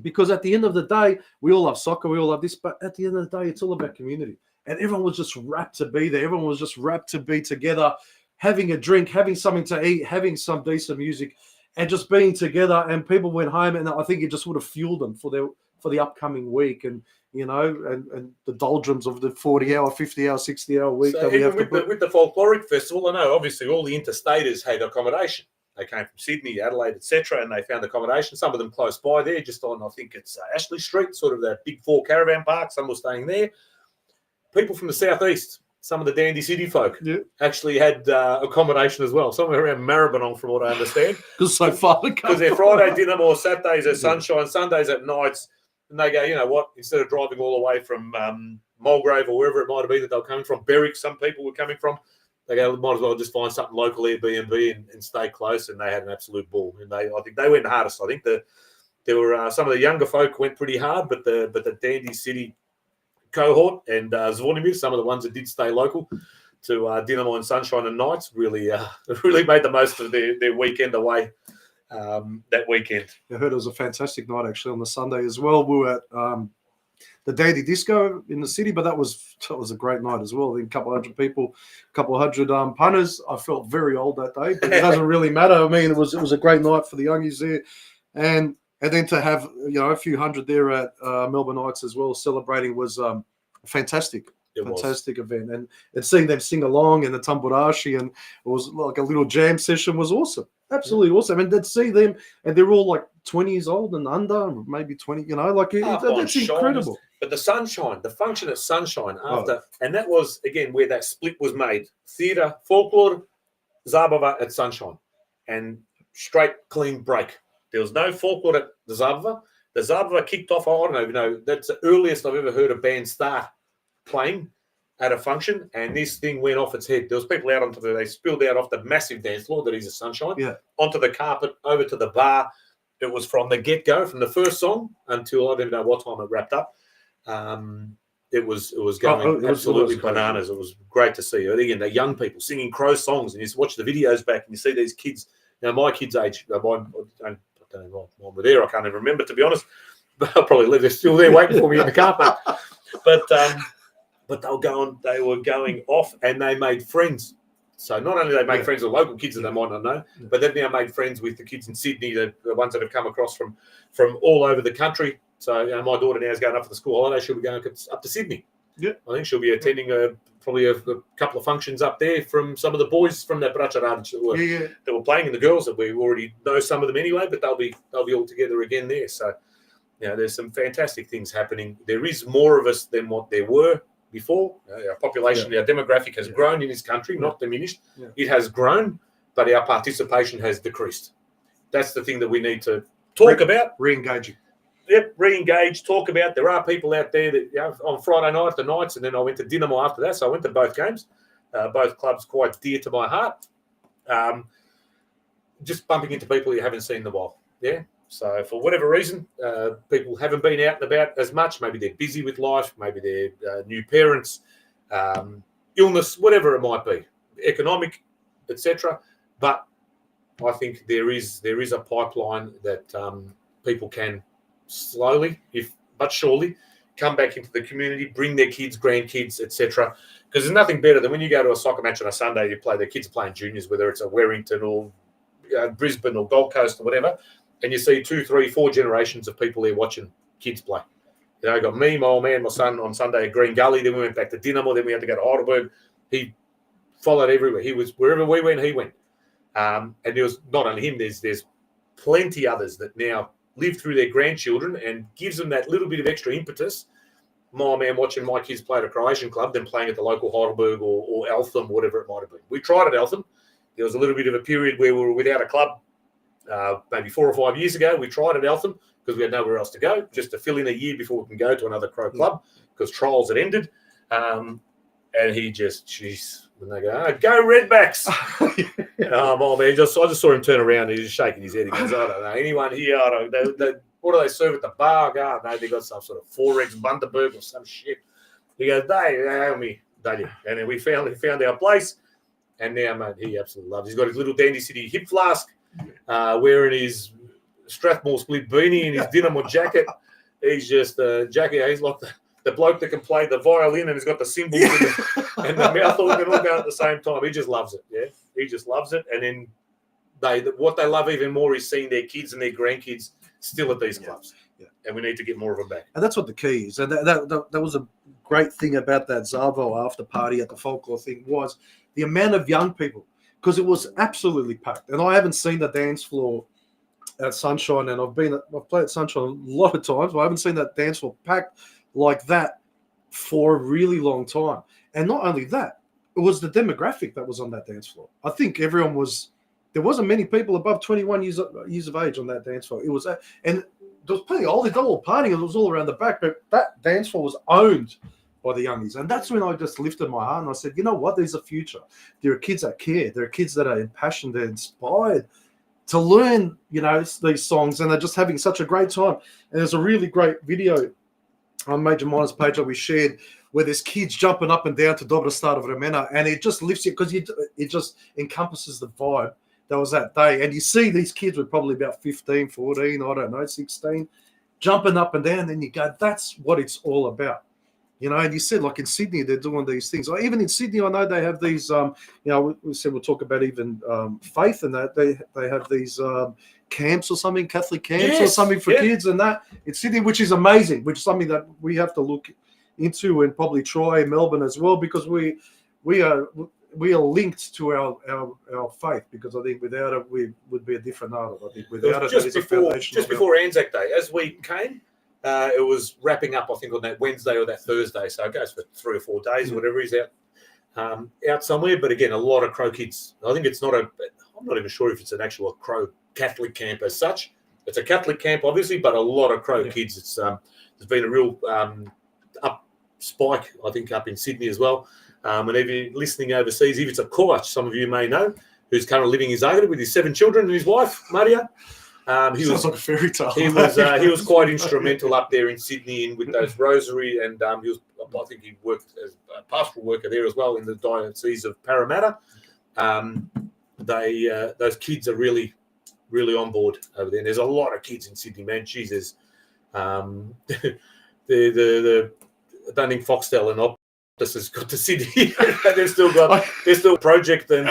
Because at the end of the day, we all love soccer, we all love this, but at the end of the day, it's all about community. And everyone was just rapt to be there. Everyone was just rapt to be together, having a drink, having something to eat, having some decent music, and just being together. And people went home, and I think it just would have fueled them for the upcoming week, and and the doldrums of the 40-hour, 50-hour, 60-hour week. So even with the Folkloric Festival, I know obviously all the interstaters had accommodation. They came from Sydney, Adelaide, etc., and they found accommodation. Some of them close by there, just on, I think it's Ashley Street, sort of that big 4 caravan park. Some were staying there. People from the southeast, some of the Dandy City folk, actually had accommodation as well. Somewhere around Maribyrnong, from what I understand. Because so far, because they're Friday dinner or Saturdays at Sunshine, Sundays at Nights, and they go, you know what? Instead of driving all the way from Mulgrave or wherever it might have been that they were coming from, Berwick, some people were coming from. They go, might as well just find something local Airbnb and stay close. And they had an absolute ball. And I think they went hardest. I think there were some of the younger folk went pretty hard, but the Dandy City cohort and Zvonimir, some of the ones that did stay local to Dinamo and Sunshine and Nights, really made the most of their weekend away that weekend. I heard it was a fantastic night actually on the Sunday as well. We were at the Dandy Disco in the city, but that was a great night as well. I think a couple hundred people, a couple hundred punters. I felt very old that day, but it doesn't really matter. I mean, it was a great night for the youngies there, and then to have a few hundred there at Melbourne Knights as well celebrating was fantastic. Fantastic event, and seeing them sing along and the tamburashi, and it was like a little jam session, was awesome. Absolutely awesome. And to see them, and they're all like 20 years old and under, maybe 20, that's incredible. But the Sunshine, the function at Sunshine after, and that was, again, where that split was made. Theatre, Folklore, Zabava at Sunshine. And straight, clean break. There was no Folklore at the Zabava. The Zabava kicked off, I don't know, that's the earliest I've ever heard a band start playing at a function, and this thing went off its head. There was people out they spilled out off the massive dance floor that is a Sunshine, onto the carpet, over to the bar. It was from the get-go, from the first song until I don't know what time it wrapped up. It was going absolutely bananas. It was great to see. Again, the young people singing Crow songs, and you watch the videos back and you see these kids. Now, my kids' age, I don't know when we're there. I can't even remember, to be honest. But I'll probably leave. They're still there waiting for me in the car park. But they were going off, and they made friends. So not only they made friends with local kids that they might not know, but they've now made friends with the kids in Sydney, the ones that have come across from all over the country. So my daughter now is going up for the school holiday. She'll be going up to Sydney. Yeah, I think she'll be attending probably a couple of functions up there from some of the boys from that Bracharad that were playing, and the girls that we already know some of them anyway. But they'll be all together again there. So there's some fantastic things happening. There is more of us than what there were before. Our population, our demographic has grown in this country, not diminished. Yeah. It has grown, but our participation has decreased. That's the thing that we need to talk about. Re-engaging. Yep, re-engage, talk about. There are people out there that on Friday night, the nights, and then I went to Dinamo after that. So I went to both games, both clubs quite dear to my heart. Just bumping into people you haven't seen in a while. Yeah. So for whatever reason, people haven't been out and about as much. Maybe they're busy with life. Maybe they're new parents, illness, whatever it might be, economic, etc. But I think there is a pipeline that people can slowly, but surely, come back into the community, bring their kids, grandkids, etc. Because there's nothing better than when you go to a soccer match on a Sunday, their kids are playing juniors, whether it's a Warrington or Brisbane or Gold Coast or whatever, and you see 2, 3, 4 generations of people there watching kids play. You know, I got me, my old man, my son on Sunday at Green Gully. Then we went back to Dinamo. Then we had to go to Heidelberg. He followed everywhere. He was wherever we went, he went. And there was not only him. There's plenty others that now live through their grandchildren and gives them that little bit of extra impetus. My man watching my kids play at a Croatian club, then playing at the local Heidelberg or Eltham, whatever it might have been. We tried at Eltham. There was a little bit of a period where we were without a club. Maybe 4 or 5 years ago, we tried at Eltham because we had nowhere else to go, just to fill in a year before we can go to another Crow club because trials had ended. And he just, when they go, go Redbacks. Oh, man, I just saw him turn around and he's just shaking his head. He goes, I don't know, anyone here, what do they serve at the bar? Oh, no, they got some sort of 4 eggs Bundaberg or some shit. He goes, they owe me. They did. And then we found our place. And now, mate, he absolutely loves it. He's got his little Dandy City hip flask, wearing his Strathmore split beanie and his Dinamo jacket. He's just he's like the bloke that can play the violin and he's got the cymbals and the mouth organ all going at the same time. He just loves it. Yeah, he just loves it. And then what they love even more is seeing their kids and their grandkids still at these clubs. Yeah. And we need to get more of them back. And that's what the key is. And that was a great thing about that Zavo after party at the Folklore thing was the amount of young people, because it was absolutely packed. And I haven't seen the dance floor at Sunshine, and I've played at Sunshine a lot of times, but I haven't seen that dance floor packed like that for a really long time. And not only that, it was the demographic that was on that dance floor. I think there wasn't many people above 21 years of age on that dance floor. It was and there was plenty of oldies, they were all partying, it was all around the back, but that dance floor was owned by the youngies. And that's when I just lifted my heart and I said, you know what, there's a future. There are kids that care. There are kids that are impassioned, they're inspired to learn, these songs, and they're just having such a great time. And there's a really great video on Major Minor's page that we shared where there's kids jumping up and down to Dobra Start of Ramena, and it just lifts you because it just encompasses the vibe that was that day. And you see these kids were probably about 15, 14, I don't know, 16, jumping up and down, and you go, that's what it's all about. And you said, like in Sydney, they're doing these things. Or even in Sydney, I know they have these, we said we'll talk about even faith and that. They have these camps or something, Catholic camps or something for kids and that in Sydney, which is amazing, which is something that we have to look into and probably try in Melbourne as well, because we are linked to our faith, because I think without it, we would be a different artist. I think without it, just before Anzac Day, as we came, it was wrapping up, I think, on that Wednesday or that Thursday. So it goes for 3 or 4 days, whatever he's out somewhere. But again, a lot of Crow kids. I think I'm not even sure if it's an actual Crow Catholic camp as such. It's a Catholic camp, obviously, but a lot of Crow kids. It's there's been a real up spike, I think, up in Sydney as well. And if you're listening overseas, if it's a coach, some of you may know, who's currently living in Zagreb with his 7 children and his wife, Maria. Sounds like a fairy tale. He was quite instrumental up there in Sydney with those rosary, and I think he worked as a pastoral worker there as well in the Diocese of Parramatta. Those kids are really, really on board over there. And there's a lot of kids in Sydney, man. Jesus, I don't think Foxtel and Optus has got to Sydney. They've still project and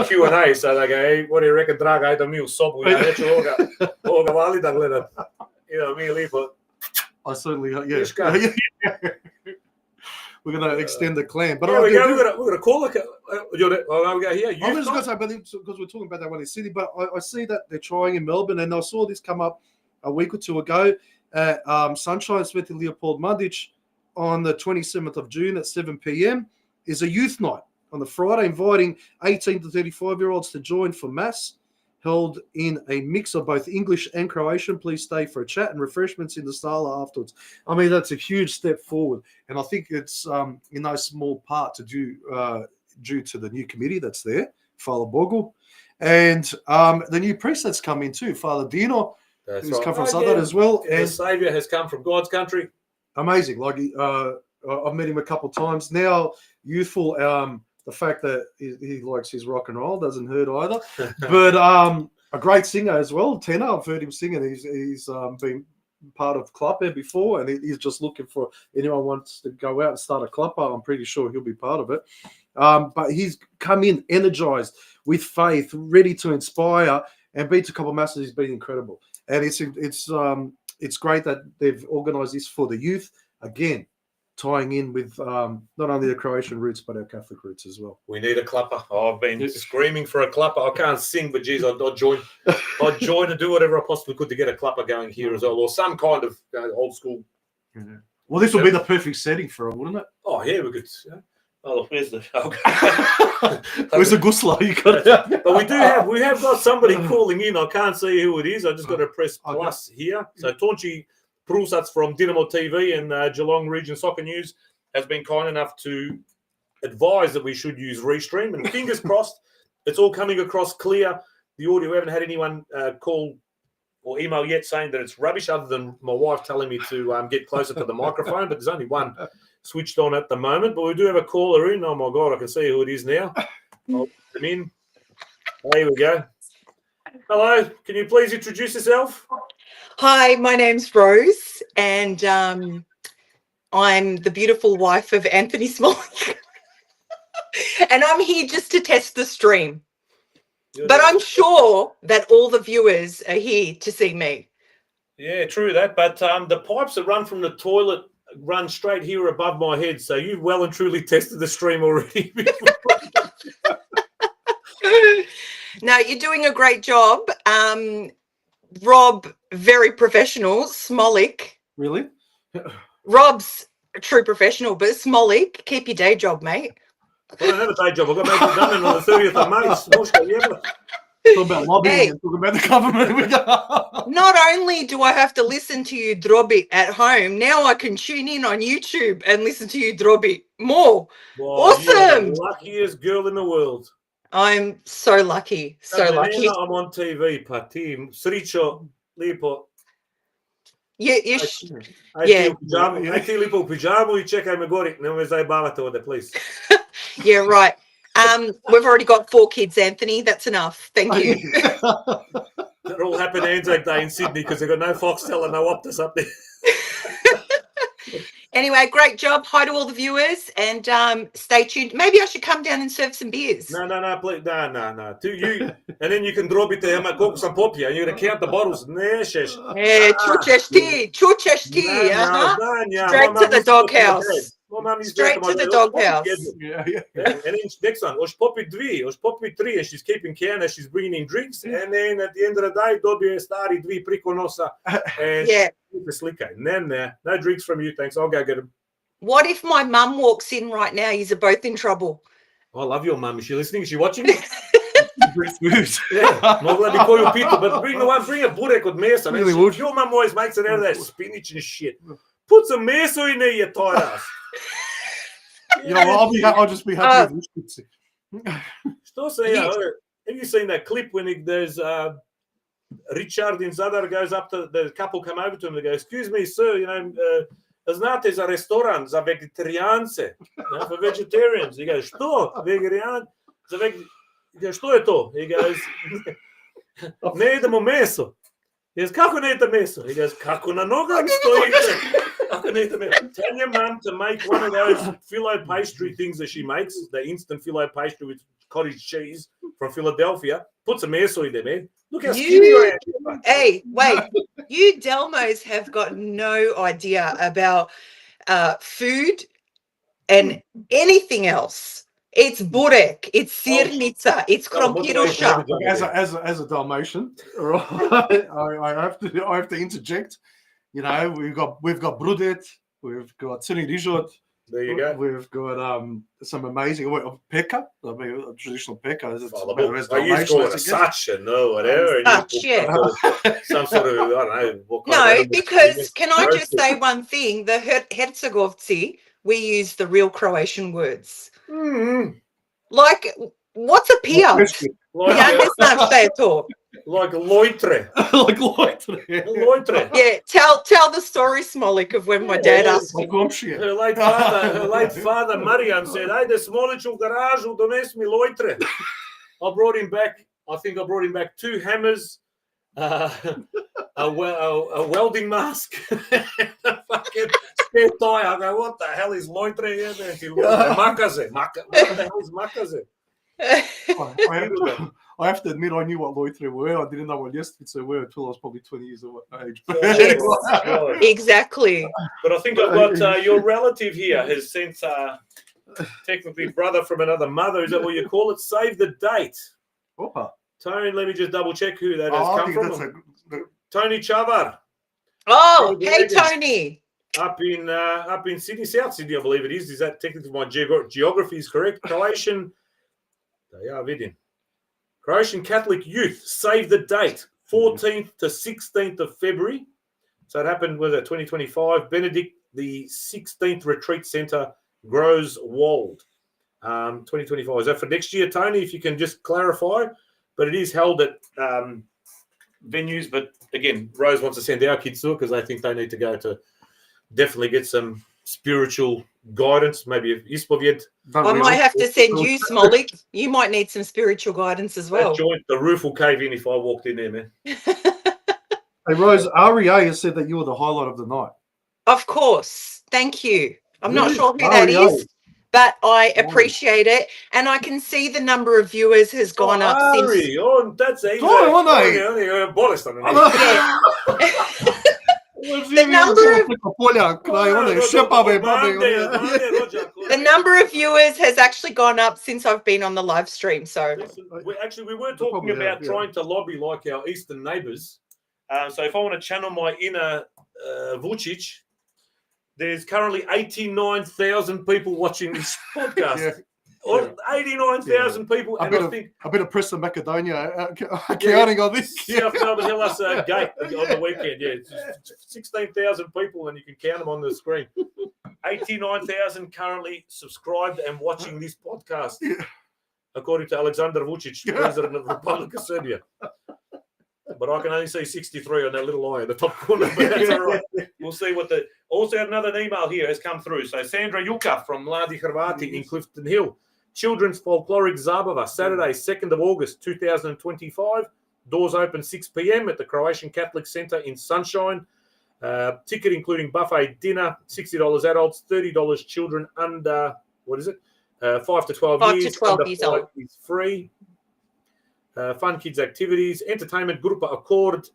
Q&A. So they go, hey, what do you reckon, draga, ajde mi u sobu, ja neću ovoga vali da gledam. Mi lipo. I certainly, We're going to extend the clan. But we're going to call it. I'll go here. I was just going to say, because we're talking about that one in Sydney, but I see that they're trying in Melbourne, and I saw this come up a week or two ago. Sunshine Sveti Leopold Mandić on the 27th of June at 7 p.m. is a youth night on the Friday, inviting 18 to 35-year-olds to join for Mass, held in a mix of both English and Croatian. Please stay for a chat and refreshments in the sala afterwards. I mean, that's a huge step forward. And I think it's in no small part due to the new committee that's there, Father Bogle, and the new priest that's come in too, Father Dino, who's come from Southern as well. And the Saviour has come from God's country. Amazing. Like I've met him a couple of times now, youthful. The fact that he likes his rock and roll doesn't hurt either. But a great singer as well, tenor. I've heard him sing, and he's been part of club there before, and he's just looking for anyone who wants to go out and start a club. I'm pretty sure he'll be part of it. But he's come in energized with faith, ready to inspire, and beats a couple of masses. He's been incredible, and it's great that they've organised this for the youth again, tying in with not only the Croatian roots but our Catholic roots as well. We need a clapper. I've been screaming for a clapper. I can't sing, but geez, I'd join. I'd join and do whatever I possibly could to get a clapper going here as well, or some kind of old school. Yeah. Well, this would be the perfect setting for it, wouldn't it? Oh yeah, we could. Oh, where's the? Where's the gusla? You got it. But we have got somebody calling in. I can't see who it is. I just got to press plus here. So Tonchi Prusats from Dinamo TV and Geelong Region Soccer News has been kind enough to advise that we should use Restream. And fingers crossed, it's all coming across clear. The audio, we haven't had anyone call or email yet saying that it's rubbish, other than my wife telling me to get closer to the microphone. But there's only one switched on at the moment. But we do have a caller in. Oh, my God, I can see who it is now. I'll put them in. There we go. Hello, can you please introduce yourself? Hi, my name's Rose, and I'm the beautiful wife of Anthony Smolik. And I'm here just to test the stream. But I'm sure that all the viewers are here to see me. Yeah, true that. But the pipes that run from the toilet run straight here above my head. So you've well and truly tested the stream already. No, you're doing a great job. Rob, very professional. Smolik. Really? Rob's a true professional, but Smolik, keep your day job, mate. I don't have a day job. I've got to make it done on the 30th of May. Talk about lobbying and talk about the government. Not only do I have to listen to you Drobit at home, now I can tune in on YouTube and listen to you Drobit more. Wow, awesome. You're the luckiest girl in the world. I'm so lucky. So lucky. I'm on TV, Patim. Sricho, Lipo. Yeah. Aj ti lipo u pijamu I čekaj me gori. Nemoj me zajebavati ovdje, please. Yeah, right. We've already got 4 kids, Anthony. That's enough. Thank you. That all happened Anzac Day in Sydney because they've got no Foxtel and no Optus up there. Anyway, great job. Hi to all the viewers, and stay tuned. Maybe I should come down and serve some beers. No, please. No. To you, and then you can drop it to him. Koliko sam popija, and you're going to count the bottles. Nešeš. Čučeš ti. Straight to the doghouse. Straight to the doghouse. Yeah. And then next one, oš popit 2, oš popit 3, and she's keeping count, and she's bringing in drinks, and then at the end of the day, dobije stari 2 priko nosa, and slikaj. No drinks from you, thanks. I'll go get them. What if my mum walks in right now? You're both in trouble. I love your mum. Is she listening? Is she watching? Yeah, mogla bi koju pitu, but bring a burek od mesa. Really would. Your mum always makes it out of that spinach and shit. Put some meso in there, you tight ass. You know, I'll just be happy with this. Što se ja, have you seen that clip when there's Richard in Zadar goes up to the couple come over to him and they go, excuse me, sir, you know, znate za restoran za vegetarijance, for vegetarians. He goes, što? Vegetarian? He goes, što je to? He goes, ne jedemo meso. He goes, kako ne jedete meso? He goes, kako na nogama stojite? Tell your mum to make one of those filo pastry things that she makes, the instant filo pastry with cottage cheese from Philadelphia. Put some meso in there, man. Look how skinny you are. Hey, wait. You Delmos have got no idea about food and anything else. It's burek, it's sirnica, it's krompirusha. As a Dalmatian, right, I have to interject. You know, we've got brudet, We've got Sydney Rijot. There you go. We've got some amazing pekka. I mean, a traditional pekka. I used to call it a sacha, no, whatever. Some sort of, I don't know. What kind of No, animal because it can I is. just say one thing? The Herzegovci, we use the real Croatian words. Mm, Like, what's a pijac? like, Ja ne znam šta je to. like loitre. Like Loitre. Loitre. Yeah, tell the story, Smolik, of when my dad asked me. Her late father, Marian, said, "Ajde, Smolić u garažu, dones mi lojtre." I brought him back. I think I brought him back 2 hammers, a welding mask, a fucking spare tire. I go, "What the hell is lojtre here?" And he looked at Makaze. What the hell is Makaze? I have to admit, I knew what Loitre were. I didn't know what Jestvice were until I was probably 20 years of age. Yes, Exactly. but I think I've got your relative here has sent technically brother from another mother. Is that what you call it? Save the date. Opa. Tony, let me just double check who that has I come think from. that's Tony Chavar Oh, hey, Tony. up in Sydney, South Sydney, I believe it is. Is that technically my geography is correct? Croatian. Yeah, vidim. Croatian Catholic Youth, save the date, 14th to 16th of February. So it happened with 2025. Benedict, the 16th Retreat Centre, Groswold, 2025. Is that for next year, Tony, if you can just clarify? But it is held at venues. But again, Rose wants to send our kids to it because they think they need to go to definitely get some spiritual guidance. Maybe if Ispoved. I might have to send you, Smolik. You might need some spiritual guidance as well. That joint, the roof will cave in if I walked in there, man. Hey, Rose, REA has said that you were the highlight of the night. Of course. Thank you. I'm not Really? sure who that REA. is, but I appreciate it. And I can see the number of viewers has gone up since. Ari, oh, that's easy. Oh, I The number of viewers has actually gone up since I've been on the live stream. So we were talking about trying to lobby like our eastern neighbours. So if I want to channel my inner Vucic, there's currently 89,000 people watching this podcast. 89,000 people, and I think a bit of Preston Macedonia counting on this. South Melbourne Hills Gate on the weekend. Yeah, it's 16,000 people, and you can count them on the screen. 89,000 currently subscribed and watching this podcast, according to Alexander Vucic, President of the Republic of Serbia. But I can only see 63 on that little eye in the top corner. But that's all right. We'll see what the. Also, another email here has come through. So Sandra Juka from Mladi Hrvati in Clifton Hill. Children's Folkloric Zabava, Saturday, 2nd of August, 2025. Doors open 6 p.m. at the Croatian Catholic Centre in Sunshine. Ticket including buffet dinner, $60 adults, $30 children under, 5 to 12 years. 5 to 12 years old. Is free. Fun kids activities, entertainment, Grupa Accord,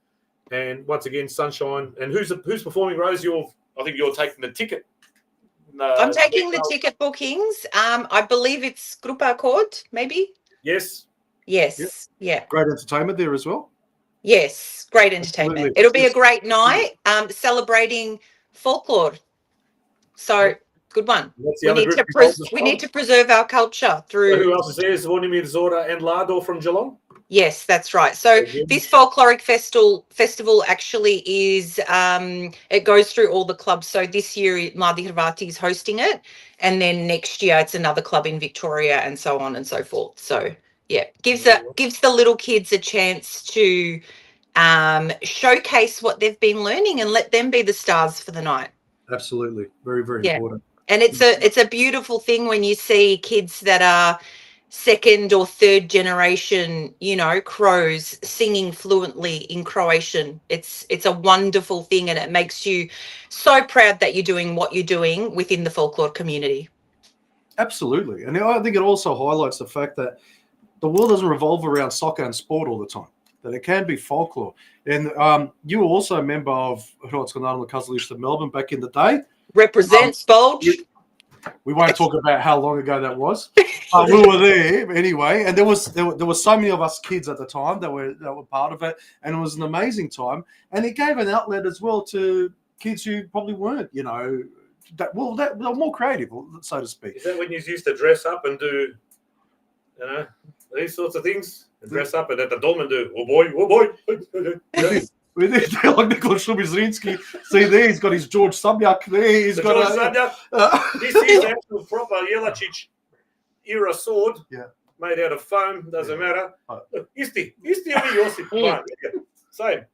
and once again, Sunshine. And who's performing, Rose? I think you're taking the ticket. I'm taking the ticket bookings. I believe it's Grupa Accord, maybe. Yes. Yes. Yeah. Great entertainment there as well. Yes, great entertainment. Absolutely. It'll be a great night. Celebrating folklore. So good one. We need to preserve our culture through. So who else is there? Zvonimir Zora and Lado from Geelong. Yes, that's right. So this folkloric festival actually is it goes through all the clubs. So this year Mladi Hrvati is hosting it, and then next year it's another club in Victoria, and so on and so forth. So yeah, gives the little kids a chance to showcase what they've been learning and let them be the stars for the night. Absolutely, very, very important. And it's a beautiful thing when you see kids that are second or third generation, Crows singing fluently in Croatian. It's a wonderful thing, and it makes you so proud that you're doing what you're doing within the folklore community. Absolutely. And I think it also highlights the fact that the world doesn't revolve around soccer and sport all the time, that it can be folklore. And you were also a member of Hrvatsko narodno kazalište Melbourne back in the day. Represents Bulge. We won't talk about how long ago that was. We were there anyway, and there was so many of us kids at the time that were part of it, and it was an amazing time. And it gave an outlet as well to kids who probably weren't, they're more creative, so to speak. Is that when you used to dress up and do, these sorts of things? And dress up and at the dome and do, oh boy. We did like Nicholas Shubizrinsky. See there, he's got his George Subyak there. He's got This is actual proper Jelačić era sword. Yeah. Made out of foam, doesn't matter. Isti ili Josip. Same.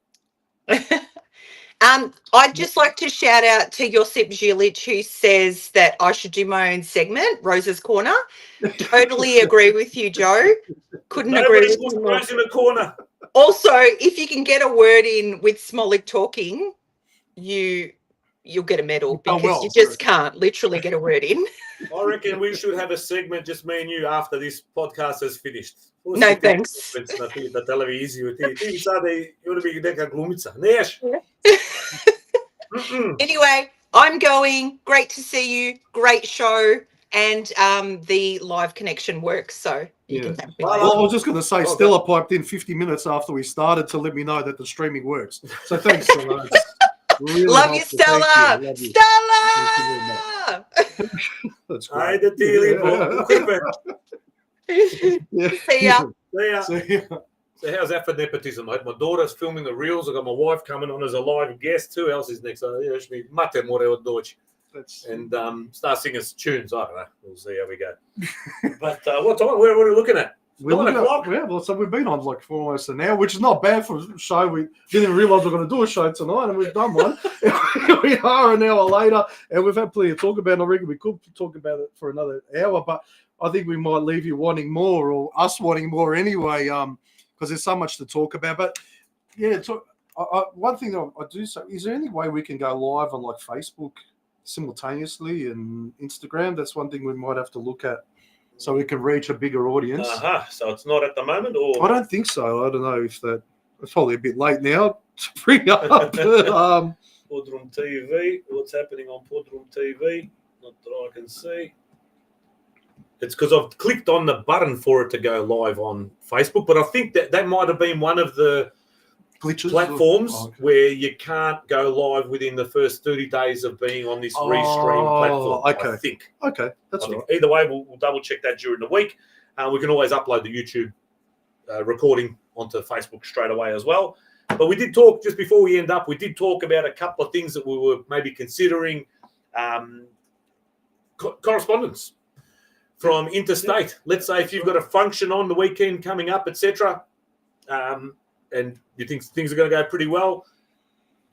I'd just like to shout out to Josip Žilić, who says that I should do my own segment, Rose's Corner. Totally agree with you, Joe. Couldn't agree with you more. Rose in the corner. Also, if you can get a word in with Smolik talking, you'll get a medal because you just can't literally get a word in. I reckon we should have a segment, just me and you, after this podcast is finished. No, thanks. Na televiziju. Ti sada bi neka glumica. Neš? Anyway, I'm going. Great to see you. Great show. And the live connection works, so you can have me. Well, I was just going to say, Stella piped in 50 minutes after we started to let me know that the streaming works. So thanks, Stella. Really love you, Stella. Love you. Stella. That's great. Ajde ti lipo. See ya. See ya. So how's that for nepotism, mate? My daughter's filming the reels. I've got my wife coming on as a live guest. Who else is next? Mate more od Deutsch. And start singing tunes. I don't know. We'll see how we go. But what time? Where are we looking at? We're looking at, so we've been on like for almost an hour, which is not bad for a show. We didn't realise we we're going to do a show tonight, and we've done one. We are an hour later, and we've had plenty to talk about. I reckon we could talk about it for another hour, but I think we might leave you wanting more, or us wanting more anyway, because there's so much to talk about. But yeah, one thing I do say, is there any way we can go live on like Facebook simultaneously and Instagram? That's one thing we might have to look at, so we can reach a bigger audience. So it's not at the moment, or I don't think so. I don't know if it's probably a bit late now to bring up. PodroomTV. What's happening on PodroomTV? Not that I can see. It's because I've clicked on the button for it to go live on Facebook, but I think that might have been one of the glitches platforms where you can't go live within the first 30 days of being on this Restream platform. Okay. I think. Okay, that's right. Either way, we'll double check that during the week. We can always upload the YouTube recording onto Facebook straight away as well. But we did talk, just before we end up, we did talk about a couple of things that we were maybe considering. Correspondence from interstate. Let's say if you've got a function on the weekend coming up, etc., and you think things are going to go pretty well,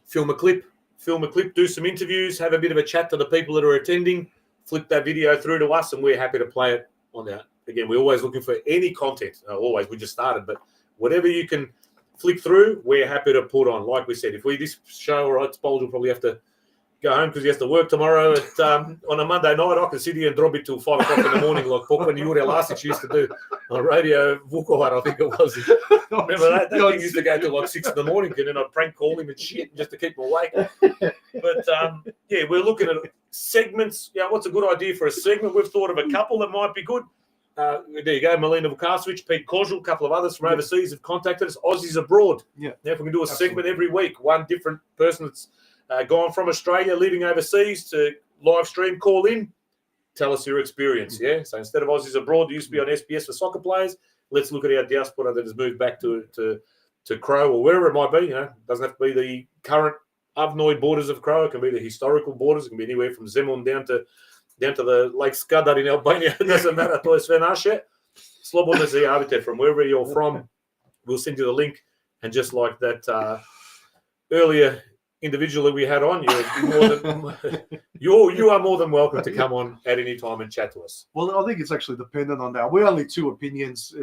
film a clip, do some interviews, have a bit of a chat to the people that are attending, flip that video through to us, and we're happy to play it on that. Again, we're always looking for any content. We just started, but whatever you can flick through, we're happy to put on. Like we said, if this show, all right, Spolge will probably have to go home because he has to work tomorrow on a Monday night. I can sit here and drop it till 5 o'clock in the morning, like Pokman Jure Lasic used to do on radio Vukovar, I think it was. Remember that? That thing used to go till like 6 in the morning, and then I'd prank call him and shit just to keep him awake. But yeah, we're looking at segments. Yeah, what's a good idea for a segment? We've thought of a couple that might be good. There you go, Melina Vukasovic, Pete Kožul, a couple of others from overseas have contacted us. Aussies abroad. Yeah. Now if we can do a segment every week, one different person that's gone from Australia, living overseas to live stream, call in, tell us your experience. Yeah. So instead of Aussies abroad, it used to be on SBS for soccer players. Let's look at our diaspora that has moved back to Crow or wherever it might be. It doesn't have to be the current Avnoy borders of Crow. It can be the historical borders. It can be anywhere from Zemun down to the Lake Skadar in Albania. It doesn't matter. To je sve naše. Slobodno se javite from wherever you're from. We'll send you the link. And just like that earlier individual that we had on, you are more than welcome to come on at any time and chat to us. Well, I think it's actually dependent on that. We're only two opinions,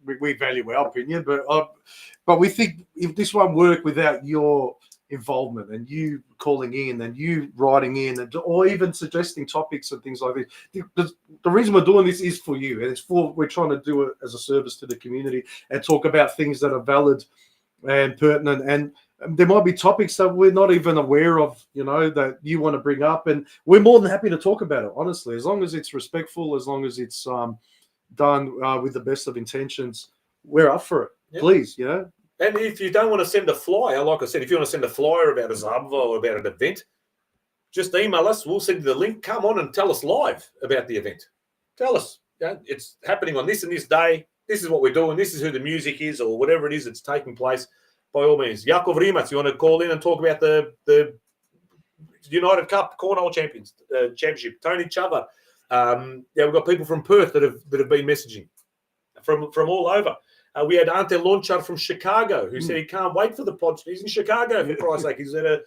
we value our opinion, but we think if this won't work without your involvement and you calling in and you writing in or even suggesting topics and things like this. The reason we're doing this is for you, and we're trying to do it as a service to the community and talk about things that are valid and pertinent, and there might be topics that we're not even aware of, that you want to bring up, and we're more than happy to talk about it, honestly, as long as it's respectful, as long as it's done with the best of intentions. We're up for it, please, And if you don't want to send a flyer, like I said, if you want to send a flyer about a Zabva or about an event, just email us. We'll send you the link. Come on and tell us live about the event. Tell us, it's happening on this and this day. This is what we're doing. This is who the music is, or whatever it is that's taking place. By all means, Jakov Rimac, you want to call in and talk about the United Cup cornhole championship? Tony Chava. We've got people from Perth that have been messaging from all over. We had Ante Lonchar from Chicago who said he can't wait for the pod. He's in Chicago, for Christ's sake. He's at a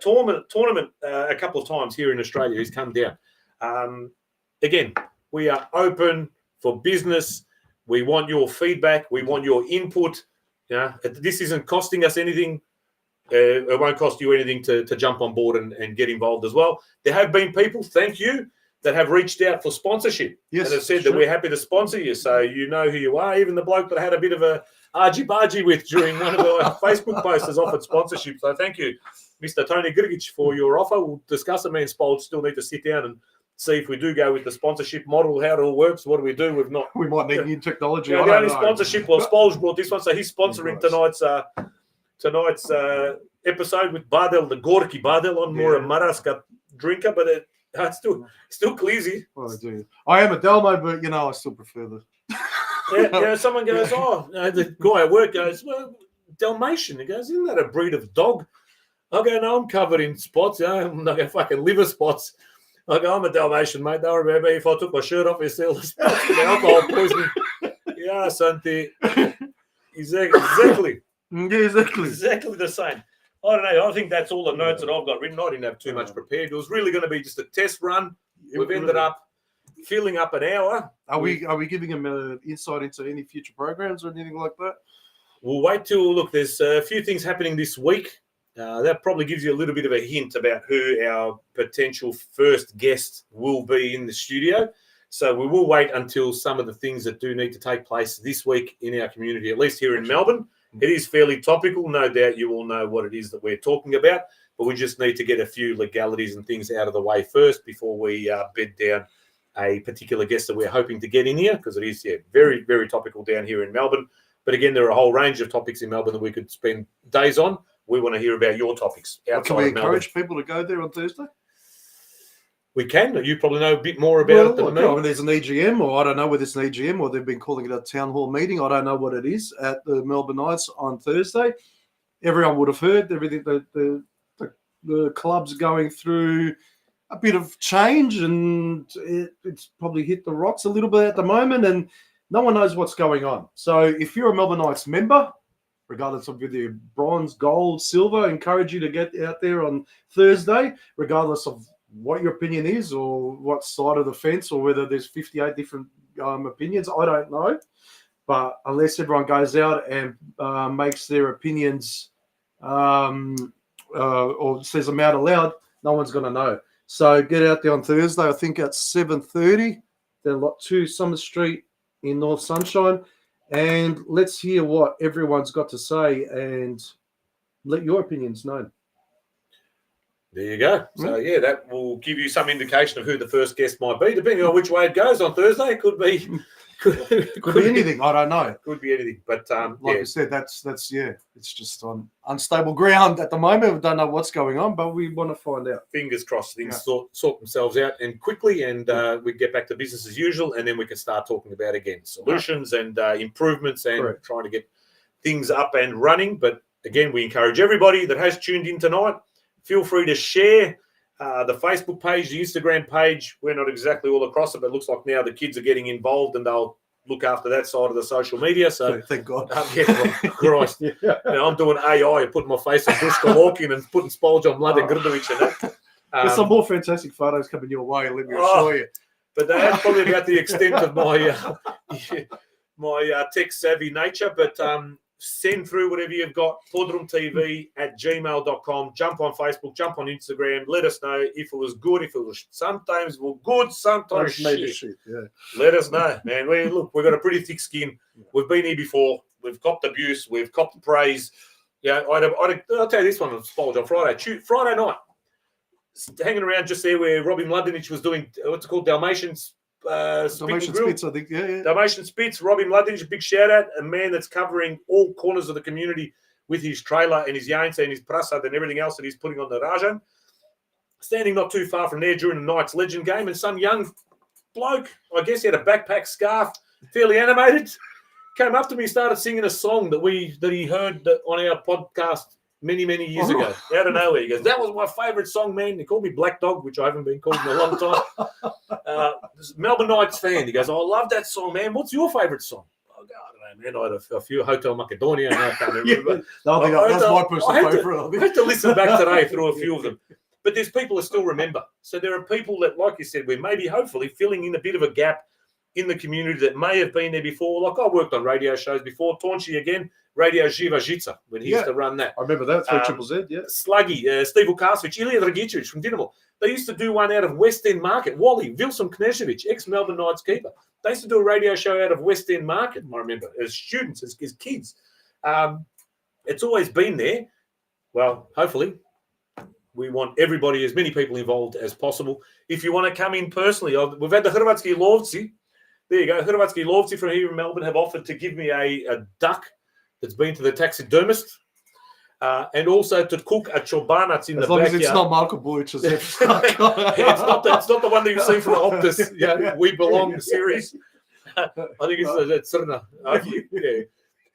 tournament a couple of times here in Australia. He's come down. Again, we are open for business. We want your feedback. We want your input. This isn't costing us anything. It won't cost you anything to jump on board and get involved as well. There have been people, thank you, that have reached out for sponsorship and have said that we're happy to sponsor you. So you know who you are. Even the bloke that I had a bit of a argy-bargy with during one of the Facebook posts has offered sponsorship. So thank you, Mr. Tony Grigic, for your offer. We'll discuss it. Me and Spolge still need to sit down and see if we do go with the sponsorship model, how it all works. What do we do? We might need new technology. The only sponsorship, well, Spolge brought this one, so he's sponsoring tonight's episode with Bardel, the Gorky Bardel on more a Maraska drinker, but it's still cleasy. Well, I do. I am a Delmo, but I still prefer the. Someone goes, the guy at work goes, well, Dalmatian. He goes, isn't that a breed of dog? I go, no, I'm covered in spots. I'm not fucking liver spots. I go, I'm a Dalmatian, mate. Don't worry about me. If I took my shirt off, it's still alcohol poisoning. Yeah, Santi. Exactly. Exactly the same. I don't know. I think that's all the notes that I've got written. I didn't have too much prepared. It was really going to be just a test run. We've ended up filling up an hour. Are we giving them an insight into any future programs or anything like that? We'll wait till look. There's a few things happening this week. That probably gives you a little bit of a hint about who our potential first guest will be in the studio. So we will wait until some of the things that do need to take place this week in our community, at least here in Melbourne. It is fairly topical. No doubt you all know what it is that we're talking about, but we just need to get a few legalities and things out of the way first before we bed down a particular guest that we're hoping to get in here, because it is very, very topical down here in Melbourne. But again, there are a whole range of topics in Melbourne that we could spend days on. We want to hear about your topics outside Can we of Melbourne. encourage people to go there on Thursday? We can. You probably know a bit more about it than me. I mean, there's an EGM, or I don't know whether it's an EGM or they've been calling it a town hall meeting. I don't know what it is at the Melbourne Knights on Thursday. Everyone would have heard everything. The club's going through a bit of change, and it's probably hit the rocks a little bit at the moment, and no one knows what's going on. So if you're a Melbourne Knights member, regardless of whether you're bronze, gold, silver, I encourage you to get out there on Thursday, regardless of what your opinion is or what side of the fence, or whether there's 58 different opinions. I don't know. But unless everyone goes out and makes their opinions or says them out aloud, no one's going to know. So get out there on Thursday, I think at 7:30, then Lot 2 Summer Street in North Sunshine. And let's hear what everyone's got to say and let your opinions known. There you go. So, that will give you some indication of who the first guest might be, depending on which way it goes on Thursday. It could be could be anything. I don't know. Could be anything. But like I said, that's it's just on unstable ground at the moment. We don't know what's going on, but we want to find out. Fingers crossed things sort themselves out and quickly, and we get back to business as usual, and then we can start talking about again solutions and improvements and trying to get things up and running. But again, we encourage everybody that has tuned in tonight, feel free to share the Facebook page, the Instagram page. We're not exactly all across it, but it looks like now the kids are getting involved and they'll look after that side of the social media. So thank God. Christ. I'm doing AI, putting my face on Dushka walking and putting Spolge on Mladen Grdovic and that. There's some more fantastic photos coming your way, let me assure you. But that's probably about the extent of my my tech-savvy nature. But send through whatever you've got, PodroomTV@gmail.com. Jump on Facebook, jump on Instagram. Let us know if it was good, if it was sometimes good, sometimes shit. Let us know, man. We've got a pretty thick skin. We've been here before. We've copped abuse. We've copped praise. I'll tell you this one on Spolge on Friday night. Hanging around just there where Robbie Mladenic was doing, what's it called, Dalmatian Spitz, I think. Dalmatian Spitz, Robbie Mladenic, a big shout out, a man that's covering all corners of the community with his trailer and his Yainsa and his Prasad and everything else that he's putting on the Rajan. standing not too far from there during the Knights Legend game, and some young bloke, I guess he had a backpack, scarf, fairly animated, came up to me, started singing a song that he heard on our podcast many years ago. Out of nowhere, he goes, "That was my favourite song, man." He called me Black Dog, which I haven't been called in a long time. Melbourne Knights fan. He goes, "I love that song, man. What's your favourite song?" I go, "I don't know, man. I had a few Hotel Macedonia, and I can't remember." That's my personal favourite. I had to listen back today through a few of them. But there's people that still remember. So there are people that, like you said, we're maybe hopefully filling in a bit of a gap in the community that may have been there before. Like I worked on radio shows before. Tonchi again, Radio Živa Žica, when he used to run that. I remember that through Triple Z, yeah. Sluggy, Steve Vukasovic, Ilya Dragicevic from Dinamo. They used to do one out of West End Market. Wally, Vilsom Knežević, ex-Melbourne Knights keeper. They used to do a radio show out of West End Market, I remember, as students, as kids. It's always been there. Well, hopefully, we want everybody, as many people involved as possible. If you want to come in personally, we've had the Hrvatski lovci. There you go. Hrvatski lovci from here in Melbourne have offered to give me a duck that's been to the taxidermist, and also to cook a chobanac in the backyard. As long as it's not Marko Bulic, is it? It's not the one that you've seen from the Optus, We Belong series. I think it's Crna. Yeah.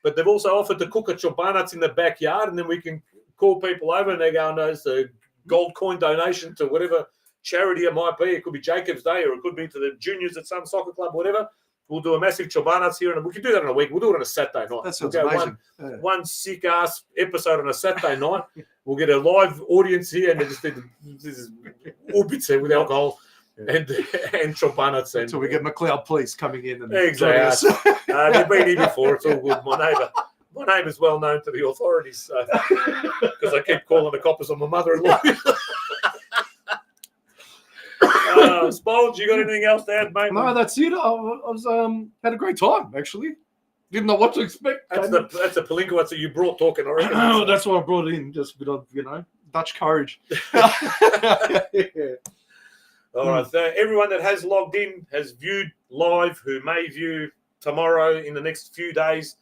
But they've also offered to cook a chobanac in the backyard, and then we can call people over and they go, "No, it's a gold coin donation to whatever charity it might be. It could be Jacob's Day, or it could be to the juniors at some soccer club, whatever. We'll do a massive chobanac here, and we can do that in a week. We'll do it on a Saturday night. That sounds amazing. One sick-ass episode on a Saturday night. We'll get a live audience here, and they just did this is ubice with alcohol and chobanac. Until we get McLeod Police coming in. And exactly. They've been here before. It's all good. My name is well known to the authorities because I keep calling the coppers on my mother-in-law. Spolge, you got anything else to add, mate? No, that's it. I was had a great time, actually. Didn't know what to expect. That's a Palinko that you brought talking already. Oh, that's what I brought in, just a bit of, Dutch courage. All right, so everyone that has logged in, has viewed live, who may view tomorrow in the next few days,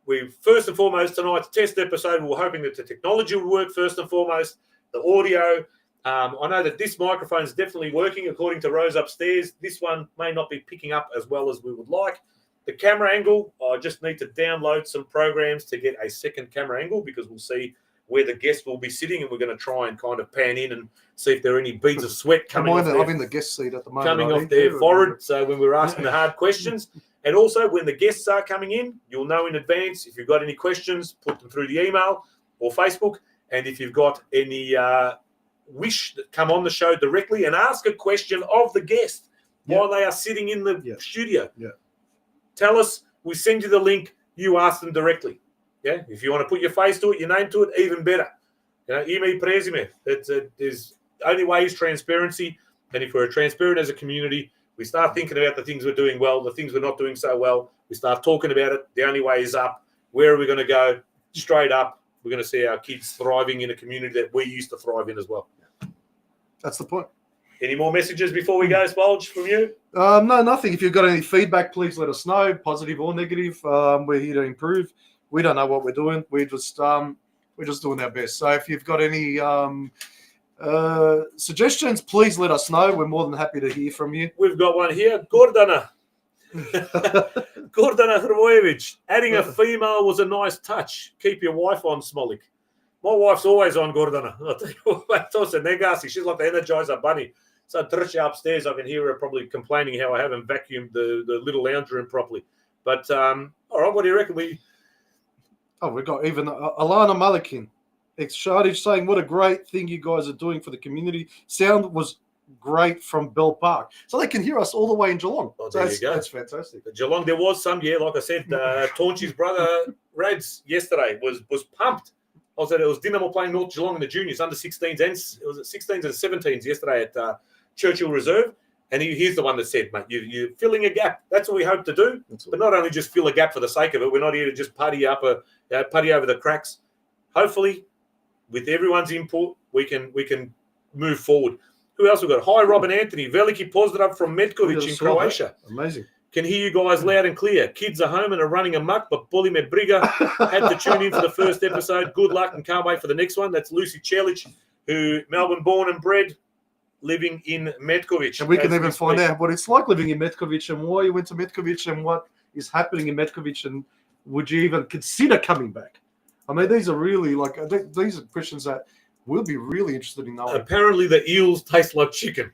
we first and foremost, tonight's test episode, we're hoping that the technology will work first and foremost, the audio. I know that this microphone is definitely working according to Rose upstairs. This one may not be picking up as well as we would like. The camera angle, I just need to download some programs to get a second camera angle because we'll see where the guest will be sitting, and we're going to try and kind of pan in and see if there are any beads of sweat coming off I'm in the guest seat at the moment. Coming off their forehead. So when we're asking the hard questions, and also when the guests are coming in, you'll know in advance. If you've got any questions, put them through the email or Facebook. And if you've got any wish that come on the show directly and ask a question of the guest while they are sitting in the studio. Yeah. Tell us, we send you the link, you ask them directly. Yeah. If you want to put your face to it, your name to it, even better. Ime prezime. There's only way is transparency. And if we're transparent as a community, we start thinking about the things we're doing well, the things we're not doing so well. We start talking about it. The only way is up. Where are we going to go? Straight up. We're going to see our kids thriving in a community that we used to thrive in as well. That's the point. Any more messages before we go, Spolge, from you? No, nothing. If you've got any feedback, please let us know, positive or negative. We're here to improve. We don't know what we're doing. We're just doing our best. So if you've got any suggestions, please let us know. We're more than happy to hear from you. We've got one here. Gordana Hrvojevic. Adding a female was a nice touch. Keep your wife on, Smolik. My wife's always on, Gordana. I'll tell you what, she's like the Energizer bunny. So Trisha upstairs, I can hear her probably complaining how I haven't vacuumed the little lounge room properly. But, all right, what do you reckon? We've got even Alana Malikin. Ex-Shardage saying, what a great thing you guys are doing for the community. Sound was great from Bell Park. So they can hear us all the way in Geelong. Oh, there you go. That's fantastic. Geelong, there was some, like I said, Taunchi's brother, Rads, yesterday was pumped. I was at it was Dinamo playing North Geelong in the juniors, under 16s, and it was at 16s and 17s yesterday at Churchill Reserve. And he's the one that said, mate, you're filling a gap. That's what we hope to do. But not only just fill a gap for the sake of it. We're not here to just putty over the cracks. Hopefully, with everyone's input, we can move forward. Who else we got? Hi, Robin Anthony. Veliki Pozdrav from Metkovic in Croatia. Amazing. Can hear you guys loud and clear. Kids are home and are running amok, but Bully me Briga had to tune in for the first episode. Good luck and can't wait for the next one. That's Lucy Chelic, who Melbourne born and bred, living in Metkovic. And we can as even find speak. out what it's like living in Metkovic and why you went to Metkovic and what is happening in Metkovic and would you even consider coming back? I mean, these are really like these are questions that we'll be really interested in knowing. Apparently, the eels taste like chicken.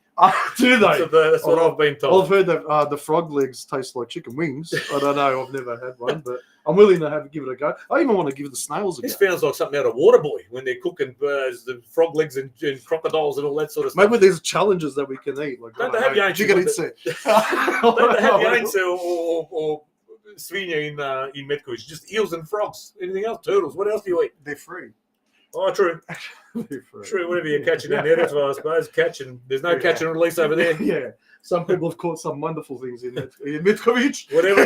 Do they? That's what I've been told. I've heard that the frog legs taste like chicken wings. I don't know. I've never had one, but I'm willing to give it a go. I even want to give the snails a go. This sounds like something out of Waterboy when they're cooking the frog legs and crocodiles and all that sort of stuff. Maybe there's challenges that we can eat. Like, Don't they have you can eat Don't they have Yaince or Svinia in Metkovic? Just eels and frogs. Anything else? Turtles. What else do you eat? They're free. Oh, true. They're free. True. Whatever you're catching in there, that's what I suppose. Catching. There's no catch and release over there. Yeah. Some people have caught some wonderful things in Metkovic. Whatever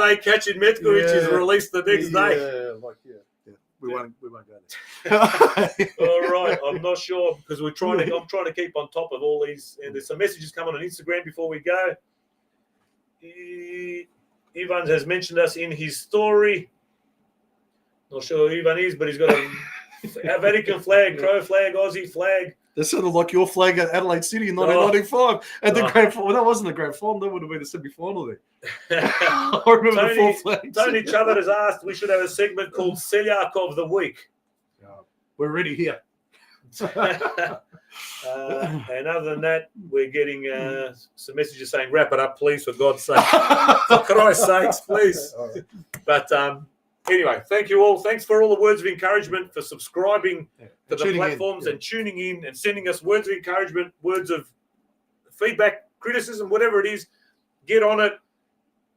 they catch in Metkovic is released the next day. Yeah. We won't go there. All right. I'm not sure because I'm trying to keep on top of all these. And there's some messages coming on Instagram before we go. Ivan has mentioned us in his story. Not sure who Ivan is, but he's got a Vatican flag, Crow flag, Aussie flag. That sounded like your flag at Adelaide City in 1995. At the grand final. That wasn't the grand final. That would have been the semi-final there. I remember the four flags. Tony Chavez has asked we should have a segment called Selyak of the Week. We're already here. And other than that, we're getting some messages saying, wrap it up, please, for God's sake. For Christ's sakes, please. But anyway, thank you all. Thanks for all the words of encouragement, for subscribing to the platforms and tuning in and sending us words of encouragement, words of feedback, criticism, whatever it is. Get on it.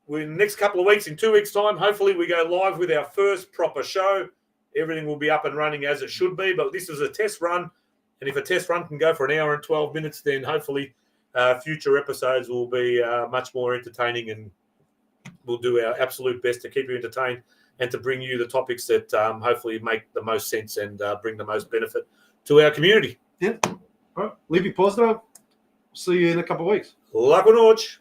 In the next couple of weeks, in 2 weeks' time, hopefully we go live with our first proper show. Everything will be up and running as it should be, but this is a test run. And if a test run can go for an hour and 12 minutes, then hopefully future episodes will be much more entertaining, and we'll do our absolute best to keep you entertained and to bring you the topics that hopefully make the most sense and bring the most benefit to our community. Yeah. All right. Leave you positive. See you in a couple of weeks. Laku noć.